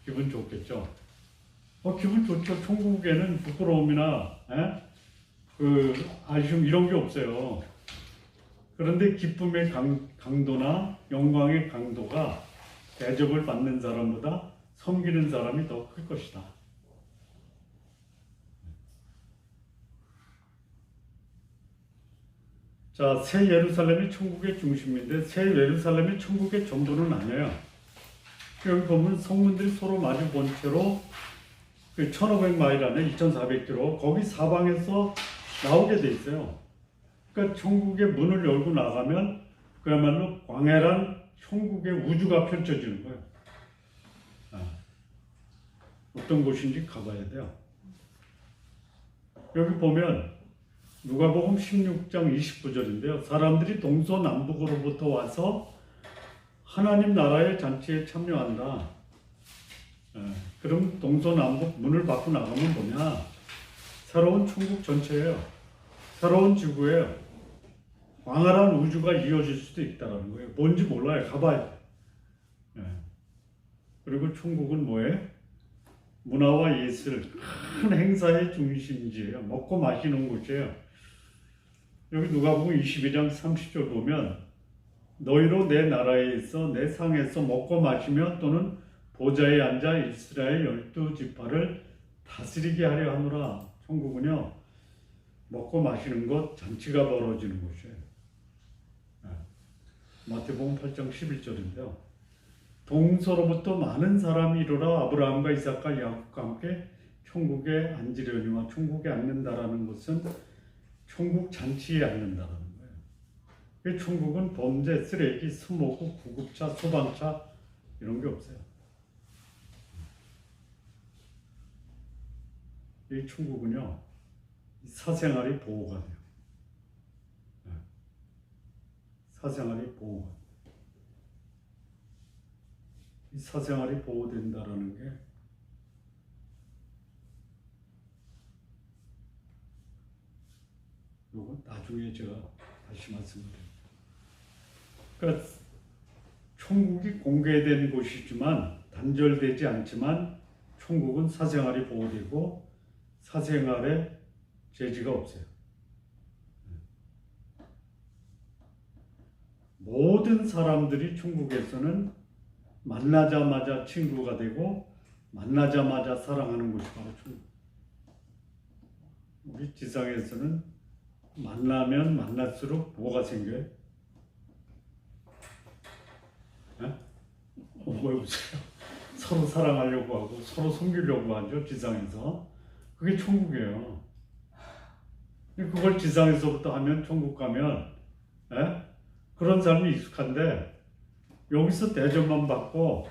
기분 좋겠죠? 기분 좋죠. 천국에는 부끄러움이나 아쉬움 이런 게 없어요. 그런데 기쁨의 강도나 영광의 강도가 대접을 받는 사람보다 섬기는 사람이 더 클 것이다. 자, 새 예루살렘이 천국의 중심인데 새 예루살렘이 천국의 전부는 아니에요. 여기 보면 성문들이 서로 마주 본 채로 그 1500마일 안에 2400km 거기 사방에서 나오게 돼 있어요. 그러니까 천국의 문을 열고 나가면 그야말로 광활한 천국의 우주가 펼쳐지는 거예요. 어떤 곳인지 가봐야 돼요. 여기 보면 누가복음 16장 29절인데요. 사람들이 동서남북으로부터 와서 하나님 나라의 잔치에 참여한다. 그럼 동서남북 문을 받고 나가면 뭐냐? 새로운 천국 전체예요. 새로운 지구예요. 광활한 우주가 이어질 수도 있다는 거예요. 뭔지 몰라요. 가봐야 돼. 그리고 천국은 뭐예요? 문화와 예술, 큰 행사의 중심지예요. 먹고 마시는 곳이에요. 여기 누가복음 22장 30절 보면 너희로 내 나라에 있어 내 상에서 먹고 마시며 또는 보좌에 앉아 이스라엘 12지파를 다스리게 하려 하노라. 천국은요 먹고 마시는 것, 잔치가 벌어지는 곳이에요. 마태복음 8장 11절인데요. 동서로부터 많은 사람이 이르러 아브라함과 이삭과 야곱과 함께 천국에 앉으려니와 천국에 앉는다라는 것은 천국 잔치에 앉는다라는 거예요. 천국은 범죄, 쓰레기, 스모크, 구급차, 소방차 이런 게 없어요. 이 천국은요 사생활이 보호가 돼요. 사생활이 보호가 돼요. 이 사생활이 보호된다라는 게 요거 나중에 제가 다시 말씀드릴게요. 그러니까 천국이 공개된 곳이지만 단절되지 않지만 천국은 사생활이 보호되고 사생활에 제지가 없어요. 모든 사람들이 천국에서는 만나자마자 친구가 되고 만나자마자 사랑하는 곳이 바로 천국. 우리 지상에서는 만나면 만날수록 뭐가 생겨요? 왜 웃어요? 서로 사랑하려고 하고 서로 섬기려고 하죠. 지상에서. 그게 천국이에요. 그걸 지상에서부터 하면 천국 가면 그런 삶이 익숙한데 여기서 대접만 받고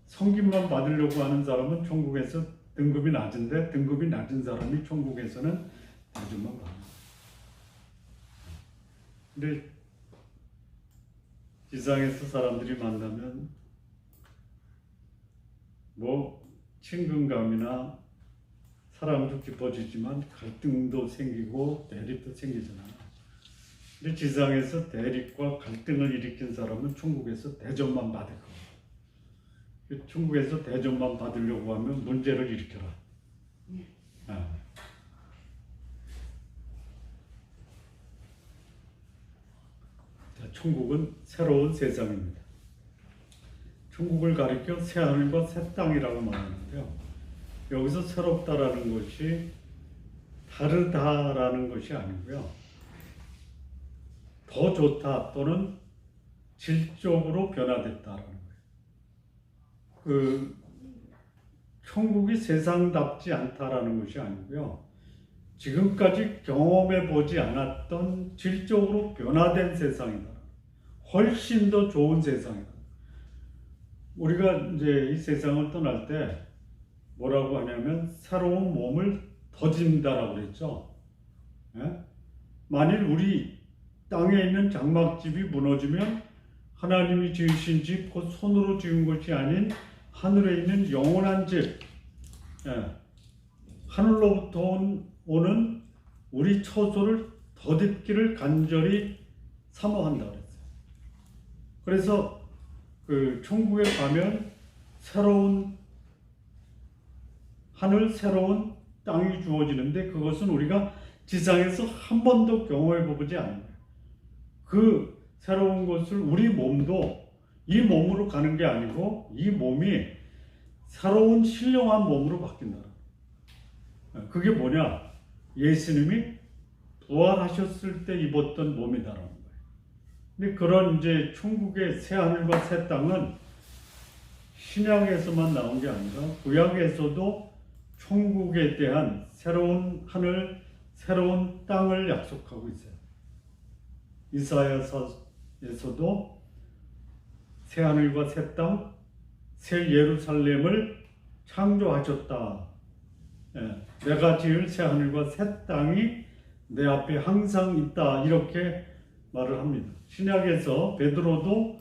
섬김만 받으려고 하는 사람은 천국에서 등급이 낮은데 등급이 낮은 사람이 천국에서는 대접만 받아요. 근데 지상에서 사람들이 만나면 뭐 친근감이나 사랑도 깊어지지만 갈등도 생기고 대립도 생기잖아요. 근데 지상에서 대립과 갈등을 일으킨 사람은 천국에서 대접만 받을 거예요. 천국에서 대접만 받으려고 하면 문제를 일으켜라. 자, 천국은 새로운 세상입니다. 천국을 가리켜 새 하늘과 새 땅이라고 말하는데요. 여기서 새롭다라는 것이 다르다라는 것이 아니고요. 더 좋다 또는 질적으로 변화됐다라는 거예요. 그 천국이 세상답지 않다라는 것이 아니고요. 지금까지 경험해 보지 않았던 질적으로 변화된 세상이다. 훨씬 더 좋은 세상이다. 우리가 이제 이 세상을 떠날 때 뭐라고 하냐면 새로운 몸을 더진다라고 그랬죠. 예? 만일 우리 땅에 있는 장막집이 무너지면 하나님이 지으신 집, 곧 손으로 지은 것이 아닌 하늘에 있는 영원한 집, 하늘로부터 오는 우리 처소를 덧입기를 간절히 사모한다 그랬어요. 그래서 그 천국에 가면 새로운 하늘, 새로운 땅이 주어지는데 그것은 우리가 지상에서 한 번도 경험해 보지 않은 거예요. 그 새로운 것을 우리 몸도 이 몸으로 가는 게 아니고 이 몸이 새로운 신령한 몸으로 바뀐다. 그게 뭐냐? 예수님이 부활하셨을 때 입었던 몸이다라는 거예요. 근데 그런 이제 천국의 새 하늘과 새 땅은 신약에서만 나온 게 아니라 구약에서도 천국에 대한 새로운 하늘, 새로운 땅을 약속하고 있어요. 이사야서에서도 새 하늘과 새 땅, 새 예루살렘을 창조하셨다. 내가 지을 새 하늘과 새 땅이 내 앞에 항상 있다. 이렇게 말을 합니다. 신약에서 베드로도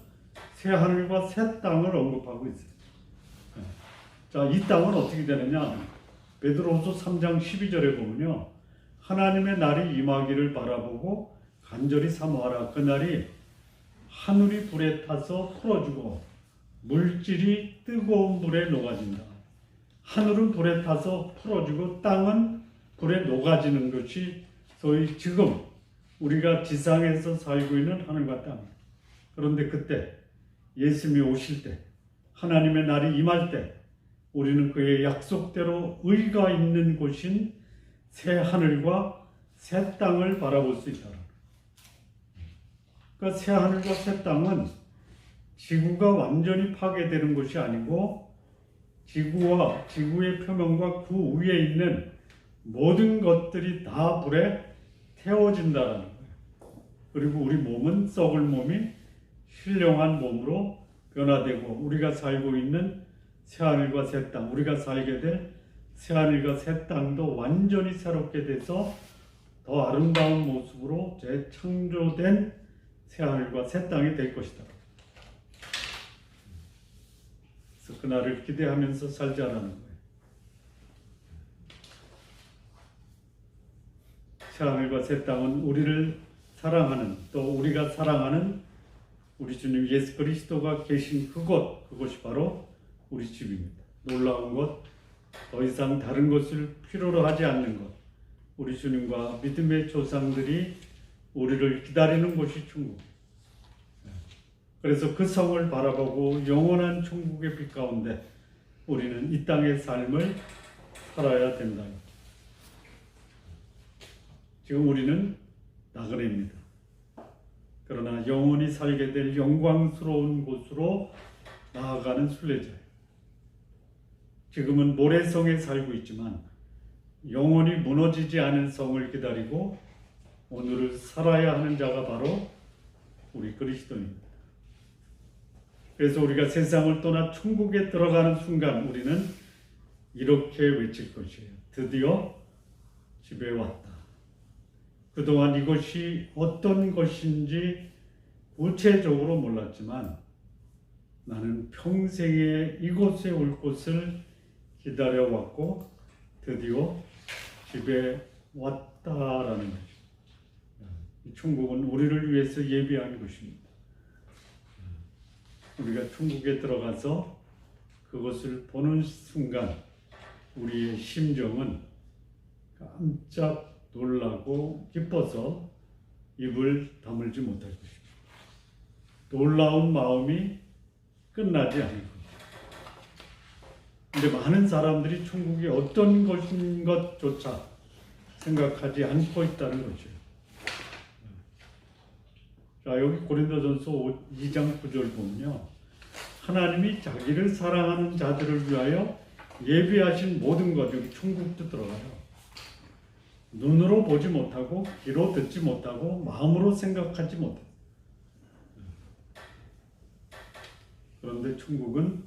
새 하늘과 새 땅을 언급하고 있어요. 자, 이 땅은 어떻게 되느냐? 베드로후서 3장 12절에 보면요. 하나님의 날이 임하기를 바라보고 간절히 사모하라. 그 날이 하늘이 불에 타서 풀어지고 물질이 뜨거운 불에 녹아진다. 하늘은 불에 타서 풀어지고 땅은 불에 녹아지는 것이 소위 지금 우리가 지상에서 살고 있는 하늘과 땅. 그런데 그때 예수님이 오실 때 하나님의 날이 임할 때 우리는 그의 약속대로 의가 있는 곳인 새 하늘과 새 땅을 바라볼 수 있다. 그러니까 새 하늘과 새 땅은 지구가 완전히 파괴되는 것이 아니고 지구와 지구의 표면과 그 위에 있는 모든 것들이 다 불에 태워진다는 거예요. 그리고 우리 몸은 썩을 몸이 신령한 몸으로 변화되고 우리가 살고 있는 새하늘과 새 땅, 우리가 살게 될 새하늘과 새 땅도 완전히 새롭게 돼서 더 아름다운 모습으로 재창조된 새하늘과 새 땅이 될 것이다. 그래서 그날을 기대하면서 살자라는 거예요. 새하늘과 새 땅은 우리를 사랑하는, 또 우리가 사랑하는 우리 주님 예수 그리스도가 계신 그곳이 바로 우리 집입니다. 놀라운 것, 더 이상 다른 것을 필요로 하지 않는 것, 우리 주님과 믿음의 조상들이 우리를 기다리는 곳이 천국. 그래서 그 성을 바라보고 영원한 천국의 빛 가운데 우리는 이 땅의 삶을 살아야 된다. 지금 우리는 나그네입니다. 그러나 영원히 살게 될 영광스러운 곳으로 나아가는 순례자예요. 지금은 모래성에 살고 있지만 영원히 무너지지 않은 성을 기다리고 오늘을 살아야 하는 자가 바로 우리 그리스도입니다. 그래서 우리가 세상을 떠나 천국에 들어가는 순간 우리는 이렇게 외칠 것이에요. 드디어 집에 왔다. 그동안 이것이 어떤 것인지 구체적으로 몰랐지만 나는 평생에 이곳에 올 것을 기다려왔고 드디어 집에 왔다라는 거죠. 이 천국은 우리를 위해서 예비한 것입니다. 우리가 천국에 들어가서 그것을 보는 순간 우리의 심정은 깜짝 놀라고 기뻐서 입을 다물지 못할 것입니다. 놀라운 마음이 끝나지 않을 겁니다. 근데 많은 사람들이 천국이 어떤 것인 것조차 생각하지 않고 있다는 거죠. 자, 여기 고린도전서 2장 9절 보면요. 하나님이 자기를 사랑하는 자들을 위하여 예비하신 모든 것, 여기 천국도 들어가요. 눈으로 보지 못하고 귀로 듣지 못하고 마음으로 생각하지 못해요. 그런데 천국은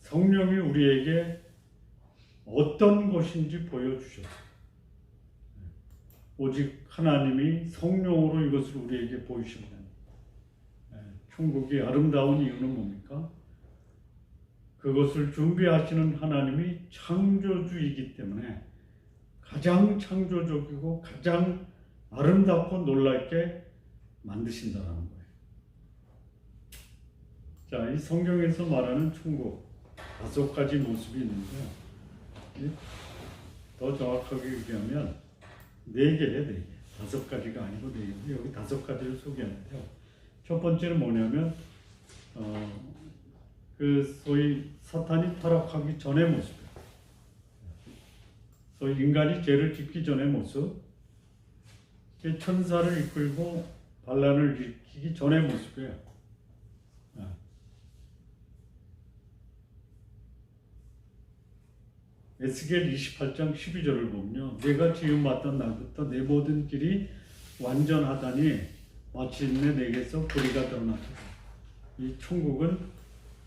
성령이 우리에게 어떤 것인지 보여주셨어요. 오직 하나님이 성령으로 이것을 우리에게 보이십니다. 천국이 아름다운 이유는 뭡니까? 그것을 준비하시는 하나님이 창조주이기 때문에 가장 창조적이고 가장 아름답고 놀랍게 만드신다는 거예요. 자, 이 성경에서 말하는 천국 5가지 모습이 있는데요. 더 정확하게 얘기하면 4개예요, 4개. 5가지가 아니고 4개인데 여기 5가지를 소개하는데요. 첫 번째는 뭐냐면 그 소위 사탄이 타락하기 전의 모습이에요. 소위 인간이 죄를 짓기 전의 모습, 천사를 이끌고 반란을 일으키기 전의 모습이에요. 에스겔 28장 12절을 보면요. 내가 지음 맡던 날부터 내 모든 길이 완전하다니 마침내 내게서 불의가 드러났다. 이 천국은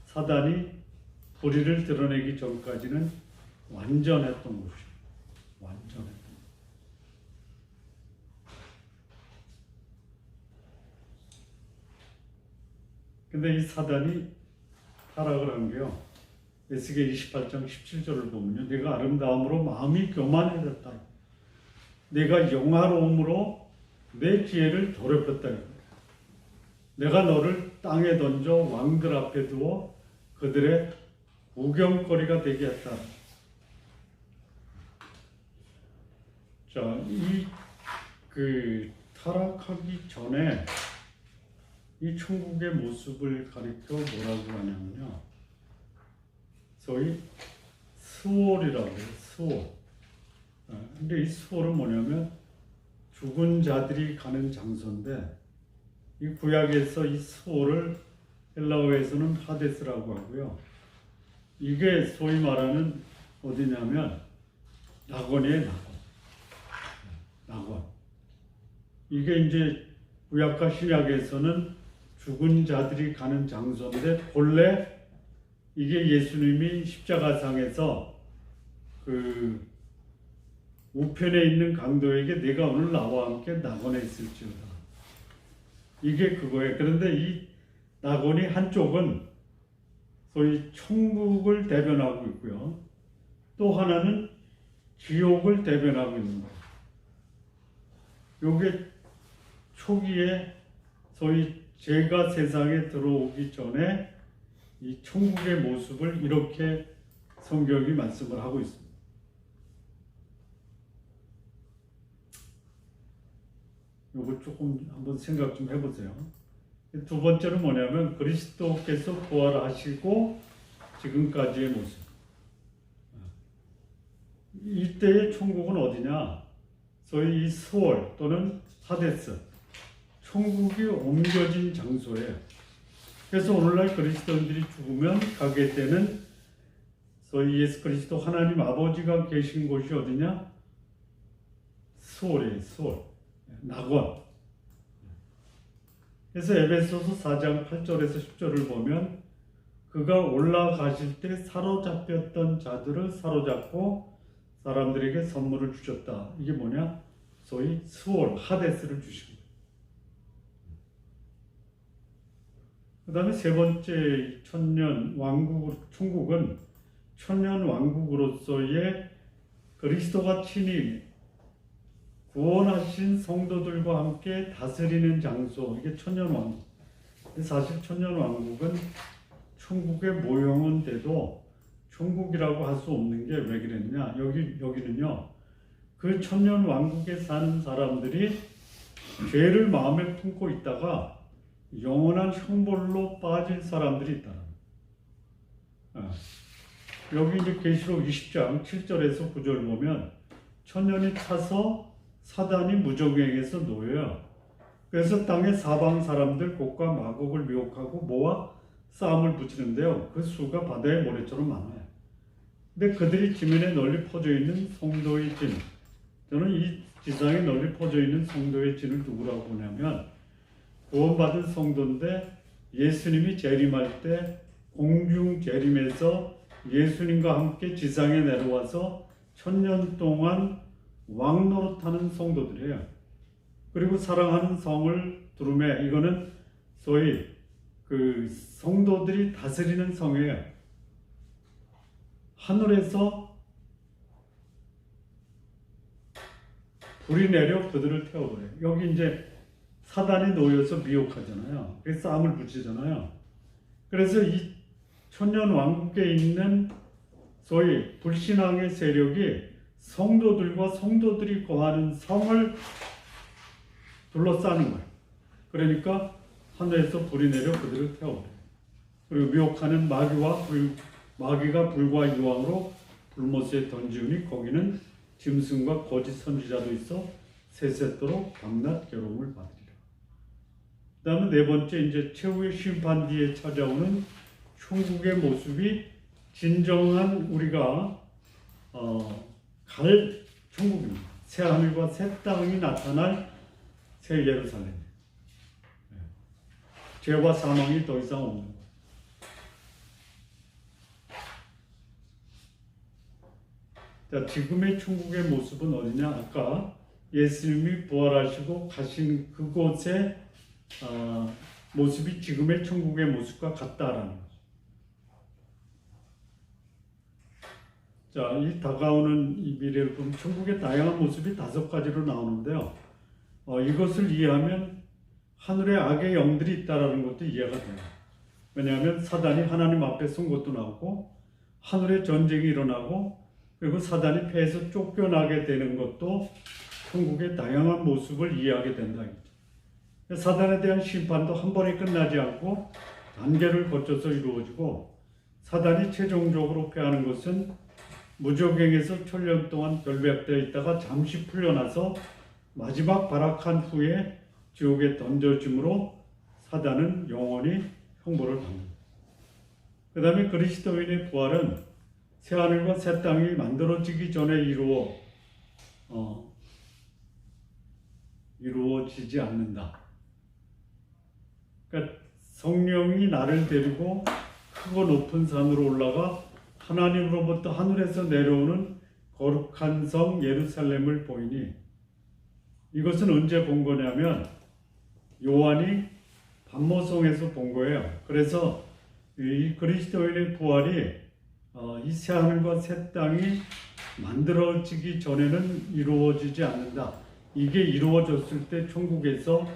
사단이 불의를 드러내기 전까지는 완전했던 곳이에요. 완전했던 곳. 근데 이 사단이 타락을 한 게요. 에스겔 28장 17절을 보면요. 내가 아름다움으로 마음이 교만해졌다. 내가 영화로움으로 내 지혜를 더럽혔다. 내가 너를 땅에 던져 왕들 앞에 두어 그들의 구경거리가 되게 했다. 자, 이 타락하기 전에 이 천국의 모습을 가리켜 뭐라고 하냐면요. 소위 수월이라고 해요. 수월. 근데 이 수월은 뭐냐면 죽은 자들이 가는 장소인데 이 구약에서 이 수월을 헬라어에서는 하데스라고 하고요. 이게 소위 말하는 어디냐면 낙원이에요. 낙원. 이게 이제 구약과 신약에서는 죽은 자들이 가는 장소인데 본래 이게 예수님이 십자가상에서 그 우편에 있는 강도에게 내가 오늘 나와 함께 낙원에 있을지어다. 이게 그거예요. 그런데 이 낙원이 한쪽은 소위 천국을 대변하고 있고요. 또 하나는 지옥을 대변하고 있는 거예요. 요게 초기에 소위 죄가 세상에 들어오기 전에 이 천국의 모습을 이렇게 성경이 말씀을 하고 있습니다. 이거 조금 한번 생각 좀 해보세요. 두 번째는 뭐냐면 그리스도께서 부활하시고 지금까지의 모습. 이때의 천국은 어디냐? 소위 이 수월 또는 하데스, 천국이 옮겨진 장소예요. 그래서 오늘날 그리스도인들이 죽으면 가게 되는 소위 예수 그리스도 하나님 아버지가 계신 곳이 어디냐? 수월이에요. 수월. 낙원. 그래서 에베소서 4장 8절에서 10절을 보면 그가 올라가실 때 사로잡혔던 자들을 사로잡고 사람들에게 선물을 주셨다. 이게 뭐냐? 소위 수월, 하데스를 주십니다. 그 다음에 세 번째 천년 왕국, 천국은 천년 왕국으로서의 그리스도가 친히 구원하신 성도들과 함께 다스리는 장소, 이게 천년 왕국. 사실 천년 왕국은 천국의 모형은 돼도 천국이라고 할 수 없는 게 왜 그랬냐? 여기는요, 그 천년 왕국에 사는 사람들이 죄를 마음에 품고 있다가 영원한 형벌로 빠진 사람들이 있다. 여기 이제 계시록 20장 7절에서 9절 보면 천년이 차서 사단이 무적행에서 놓여요. 그래서 땅의 사방 사람들 곡과 마곡을 미혹하고 모아 싸움을 붙이는데요. 그 수가 바다의 모래처럼 많아요. 근데 그들이 지면에 널리 퍼져 있는 성도의 진, 저는 이 지상에 널리 퍼져 있는 성도의 진을 누구라고 보냐면 구원받은 성도인데 예수님이 재림할 때 공중 재림에서 예수님과 함께 지상에 내려와서 천년 동안 왕노릇하는 성도들이에요. 그리고 사랑하는 성을 두루매, 이거는 소위 그 성도들이 다스리는 성이에요. 하늘에서 불이 내려 그들을 태워버려요. 여기 이제 사단이 놓여서 미혹하잖아요. 그래서 싸움을 붙이잖아요. 그래서 이 천년 왕국에 있는 소위 불신앙의 세력이 성도들과 성도들이 거하는 성을 둘러싸는 거예요. 그러니까 하늘에서 불이 내려 그들을 태워버려요. 그리고 미혹하는 마귀가 불과 유황으로 불못에 던지우니 거기는 짐승과 거짓 선지자도 있어 세세토록 밤낮 괴로움을 받으리라. 그 다음에 네 번째, 이제 최후의 심판 뒤에 찾아오는 천국의 모습이 진정한 우리가 갈 천국입니다. 새 하늘과 새 땅이 나타날 새 예루살렘. 죄와 사망이 더 이상 없는 것. 자, 지금의 천국의 모습은 어디냐? 아까 예수님이 부활하시고 가신 그곳의 모습이 지금의 천국의 모습과 같다라는 거죠. 자, 이 다가오는 이 미래를 보면 천국의 다양한 모습이 5가지로 나오는데요. 이것을 이해하면 하늘에 악의 영들이 있다라는 것도 이해가 돼요. 왜냐하면 사단이 하나님 앞에 선 것도 나오고 하늘에 전쟁이 일어나고 그리고 사단이 패해서 쫓겨나게 되는 것도 천국의 다양한 모습을 이해하게 된다. 사단에 대한 심판도 한 번에 끝나지 않고 단계를 거쳐서 이루어지고 사단이 최종적으로 패하는 것은 무적행에서 천년 동안 결백되어 있다가 잠시 풀려나서 마지막 발악한 후에 지옥에 던져짐으로 사단은 영원히 형벌을 받는다. 그 다음에 그리스도인의 부활은 새하늘과 새 땅이 만들어지기 전에 이루어지지 않는다. 그러니까 성령이 나를 데리고 크고 높은 산으로 올라가 하나님으로부터 하늘에서 내려오는 거룩한 성 예루살렘을 보이니, 이것은 언제 본 거냐면 요한이 반모성에서 본 거예요. 그래서 이 그리스도인의 부활이 이 새하늘과 새 땅이 만들어지기 전에는 이루어지지 않는다. 이게 이루어졌을 때 천국에서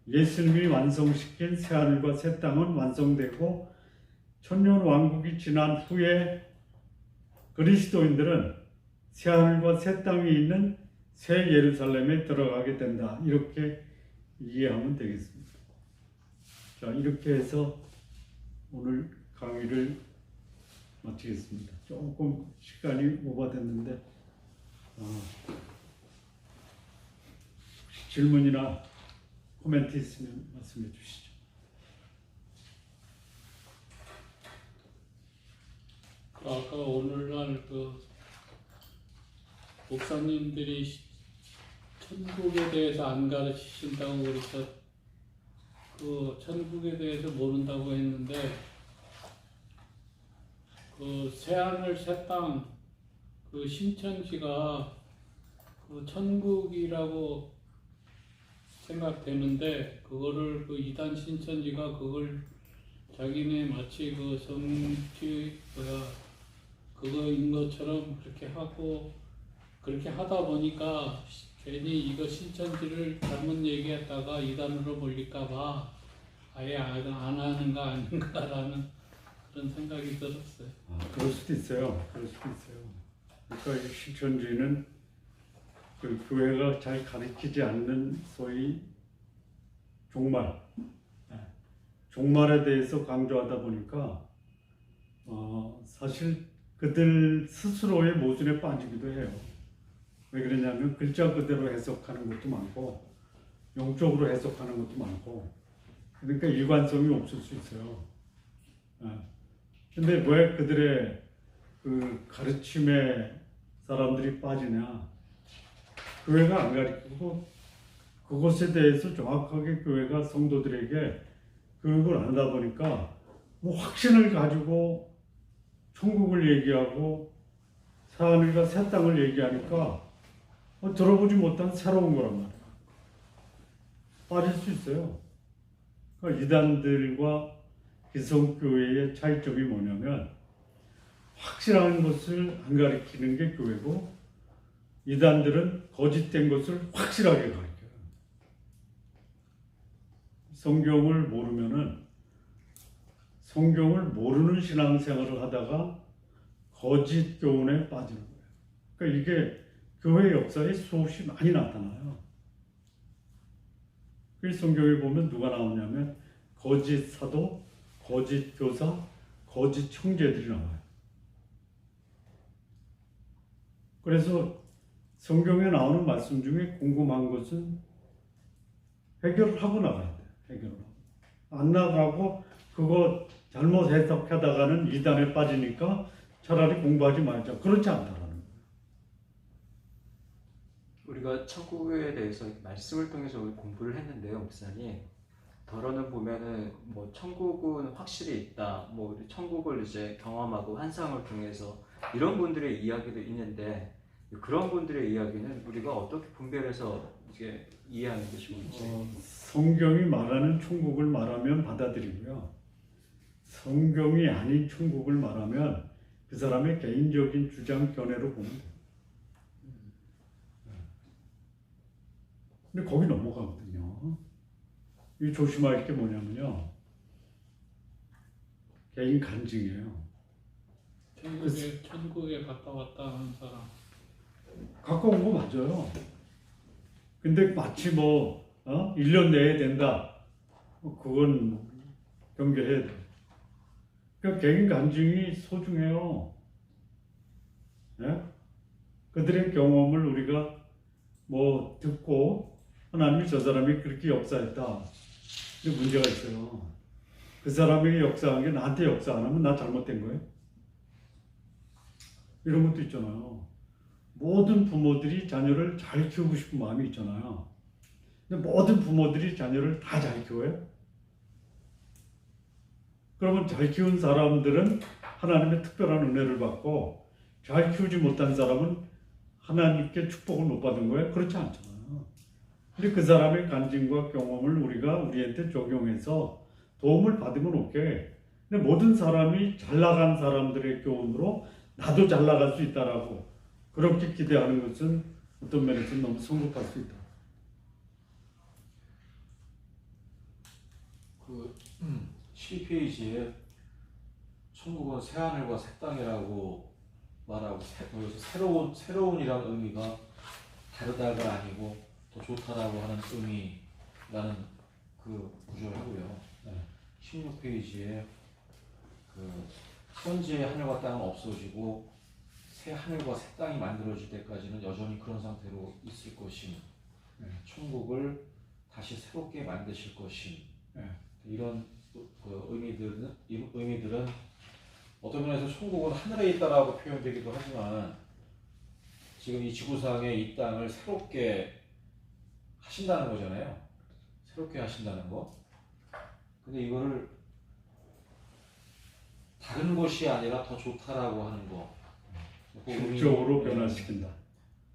예수님이 완성시킨 새하늘과 새 땅은 완성되고 천년 왕국이 지난 후에 그리스도인들은 새하늘과 새 땅이 있는 새 예루살렘에 들어가게 된다. 이렇게 이해하면 되겠습니다. 자, 이렇게 해서 오늘 강의를 마치겠습니다. 조금 시간이 오버됐는데 질문이나 코멘트 있으면 말씀해 주시죠. 아까 오늘날 목사님들이 천국에 대해서 안 가르치신다고 그래서 천국에 대해서 모른다고 했는데 새하늘 새땅 신천지가 천국이라고 생각되는데 그거를 이단 신천지가 그걸 자기네 마치 그거인 것처럼 그렇게 하고 그렇게 하다 보니까 괜히 이거 신천지를 잘못 얘기했다가 이단으로 몰릴까봐 아예 안 하는 거 아닌가라는 그런 생각이 들었어요. 그럴 수도 있어요. 그럴 수도 있어요. 그러니까 이 신천지는 그 교회가 잘 가르치지 않는 소위 종말에 대해서 강조하다 보니까 사실 그들 스스로의 모순에 빠지기도 해요. 왜 그러냐면 글자 그대로 해석하는 것도 많고 영적으로 해석하는 것도 많고 그러니까 일관성이 없을 수 있어요. 근데 왜 그들의 그 가르침에 사람들이 빠지냐? 교회가 안 가르치고 그것에 대해서 정확하게 교회가 성도들에게 교육을 안 하다 보니까 뭐 확신을 가지고 천국을 얘기하고 사하늘과 새 땅을 얘기하니까 들어보지 못한 새로운 거란 말이야. 빠질 수 있어요. 그러니까 이단들과 기성교회의 차이점이 뭐냐면 확실한 것을 안 가르치는 게 교회고 이단들은 거짓된 것을 확실하게 가르쳐요. 성경을 모르는 신앙생활을 하다가 거짓 교훈에 빠지는 거예요. 그러니까 이게 교회 역사에 수없이 많이 나타나요. 그 성경에 보면 누가 나오냐면 거짓 사도, 거짓 교사, 거짓 형제들이 나와요. 그래서 성경에 나오는 말씀 중에 궁금한 것은 해결을 하고 나가야 돼요. 해결을 하고. 안 나가고 그거 잘못 해석하다가는 이단에 빠지니까 차라리 공부하지 말자. 그렇지 않다라는 거예요. 우리가 천국에 대해서 말씀을 통해서 공부를 했는데요, 목사님. 더러는 보면은 뭐 천국은 확실히 있다. 뭐 천국을 이제 경험하고 환상을 통해서 이런 분들의 이야기도 있는데 그런 분들의 이야기는 우리가 어떻게 분별해서 이제 이해하는 게 좋을지. 성경이 말하는 천국을 말하면 받아들이고요. 성경이 아닌 천국을 말하면 그 사람의 개인적인 주장 견해로 보면 돼요. 근데 거기 넘어가거든요. 이 조심할 게 뭐냐면요. 개인 간증이에요. 천국에 갔다 왔다 하는 사람. 가까운 거 맞아요. 근데 마치 1년 내에 된다. 그건 경계해야 돼. 그러니까 개인 간증이 소중해요. 예? 그들의 경험을 우리가 듣고 하나님이 저 사람이 그렇게 역사했다. 근데 문제가 있어요. 그 사람에게 역사한 게 나한테 역사 안 하면 나 잘못된 거예요? 이런 것도 있잖아요. 모든 부모들이 자녀를 잘 키우고 싶은 마음이 있잖아요. 근데 모든 부모들이 자녀를 다 잘 키워요? 그러면 잘 키운 사람들은 하나님의 특별한 은혜를 받고 잘 키우지 못한 사람은 하나님께 축복을 못 받은 거예요? 그렇지 않잖아요. 근데 그 사람의 간증과 경험을 우리가 우리한테 적용해서 도움을 받으면 오케이. 근데 모든 사람이 잘 나간 사람들의 교훈으로 나도 잘 나갈 수 있다라고 그렇게 기대하는 것은 어떤 면에서는 너무 성급할 수 있다. 그 12페이지에 천국은 새하늘과 새 땅이라고 말하고 새로운이라는 의미가 다르다가 아니고 더 좋다라고 하는 의미라는 그 구조를 하고요. 16페이지에 그 현재의 하늘과 땅은 없어지고 새 하늘과 새 땅이 만들어질 때까지는 여전히 그런 상태로 있을 것임. 천국을 다시 새롭게 만드실 것임. 이런 그 의미들은 어떤 면에서 천국은 하늘에 있다라고 표현되기도 하지만 지금 이 지구상의 이 땅을 새롭게 하신다는 거잖아요. 새롭게 하신다는 거. 근데 이거를 다른 것이 아니라 더 좋다라고 하는 거. 질적으로 변화시킨다.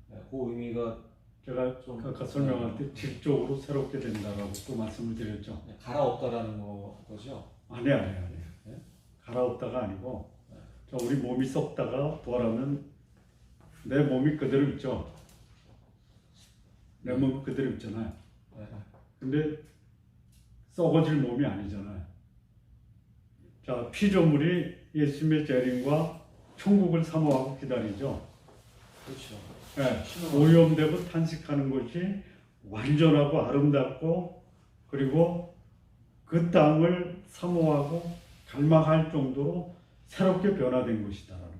그 의미가 제가 좀 아까 설명할 때 질적으로 새롭게 된다라고 또 말씀을 드렸죠. 갈아엎다라는 거죠. 아니에요. 갈아엎다가 아니고 자, 우리 몸이 썩다가 부활하면 내 몸이 그대로 있죠. 내 몸이 그대로 있잖아요. 네. 근데 썩어질 몸이 아니잖아요. 자, 피조물이 예수님의 재림과 천국을 사모하고 기다리죠. 그렇죠. 네, 오염되고 탄식하는 것이 완전하고 아름답고 그리고 그 땅을 사모하고 갈망할 정도로 새롭게 변화된 것이다라는 거.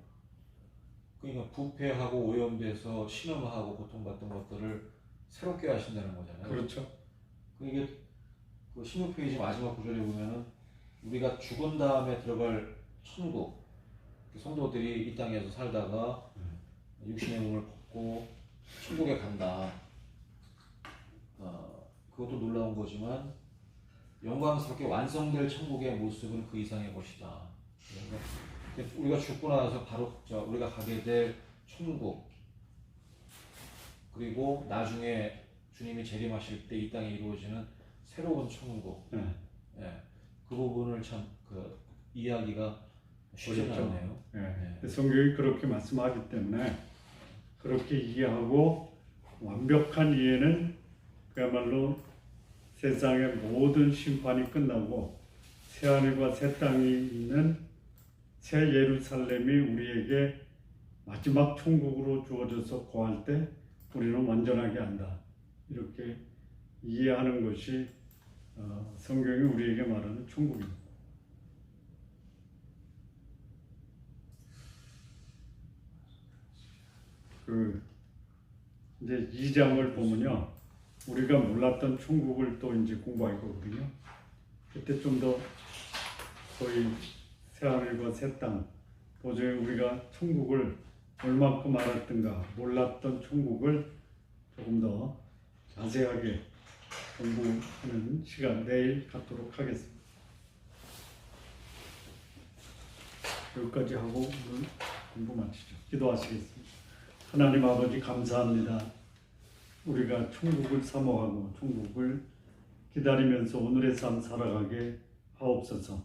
그러니까 부패하고 오염돼서 신음하고 고통받던 것들을 새롭게 하신다는 거잖아요. 그렇죠. 이게 그 16페이지 마지막 구절에 보면은 우리가 죽은 다음에 들어갈 천국, 성도들이 이 땅에서 살다가 육신의 몸을 벗고 천국에 간다. 그것도 놀라운 거지만 영광스럽게 완성될 천국의 모습은 그 이상의 것이다. 그러니까 우리가 죽고 나서 바로 우리가 가게 될 천국, 그리고 나중에 주님이 재림하실 때 이 땅에 이루어지는 새로운 천국, 네. 예, 그 부분을 참 그 이해하기가 쉽지 어렵죠. 않네요. 네. 네. 성경이 그렇게 말씀하기 때문에 그렇게 이해하고 완벽한 이해는 그야말로 세상의 모든 심판이 끝나고 새하늘과 새 땅이 있는 새 예루살렘이 우리에게 마지막 천국으로 주어져서 거할 때 우리는 완전하게 안다. 이렇게 이해하는 것이 성경이 우리에게 말하는 천국입니다. 이제 2장을 보면요, 우리가 몰랐던 천국을 또 이제 공부할 거거든요. 그때 좀 더 거의 새하늘과 새 땅, 도저히 우리가 천국을 얼마큼 알았던가 몰랐던 천국을 조금 더 자세하게 공부하는 시간 내일 갖도록 하겠습니다. 여기까지 하고 오늘 공부 마치죠. 기도하시겠습니다. 하나님 아버지 감사합니다. 우리가 천국을 사모하고 천국을 기다리면서 오늘의 삶 살아가게 하옵소서.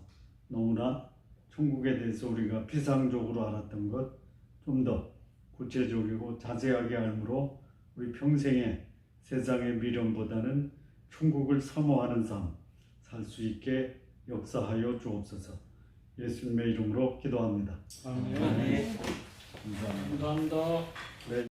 너무나 천국에 대해서 우리가 피상적으로 알았던 것 좀 더 구체적이고 자세하게 알므로 우리 평생에 세상의 미련보다는 천국을 사모하는 삶 살 수 있게 역사하여 주옵소서. 예수님의 이름으로 기도합니다. 아멘. 아멘. 감사합니다. 감사합니다. 네.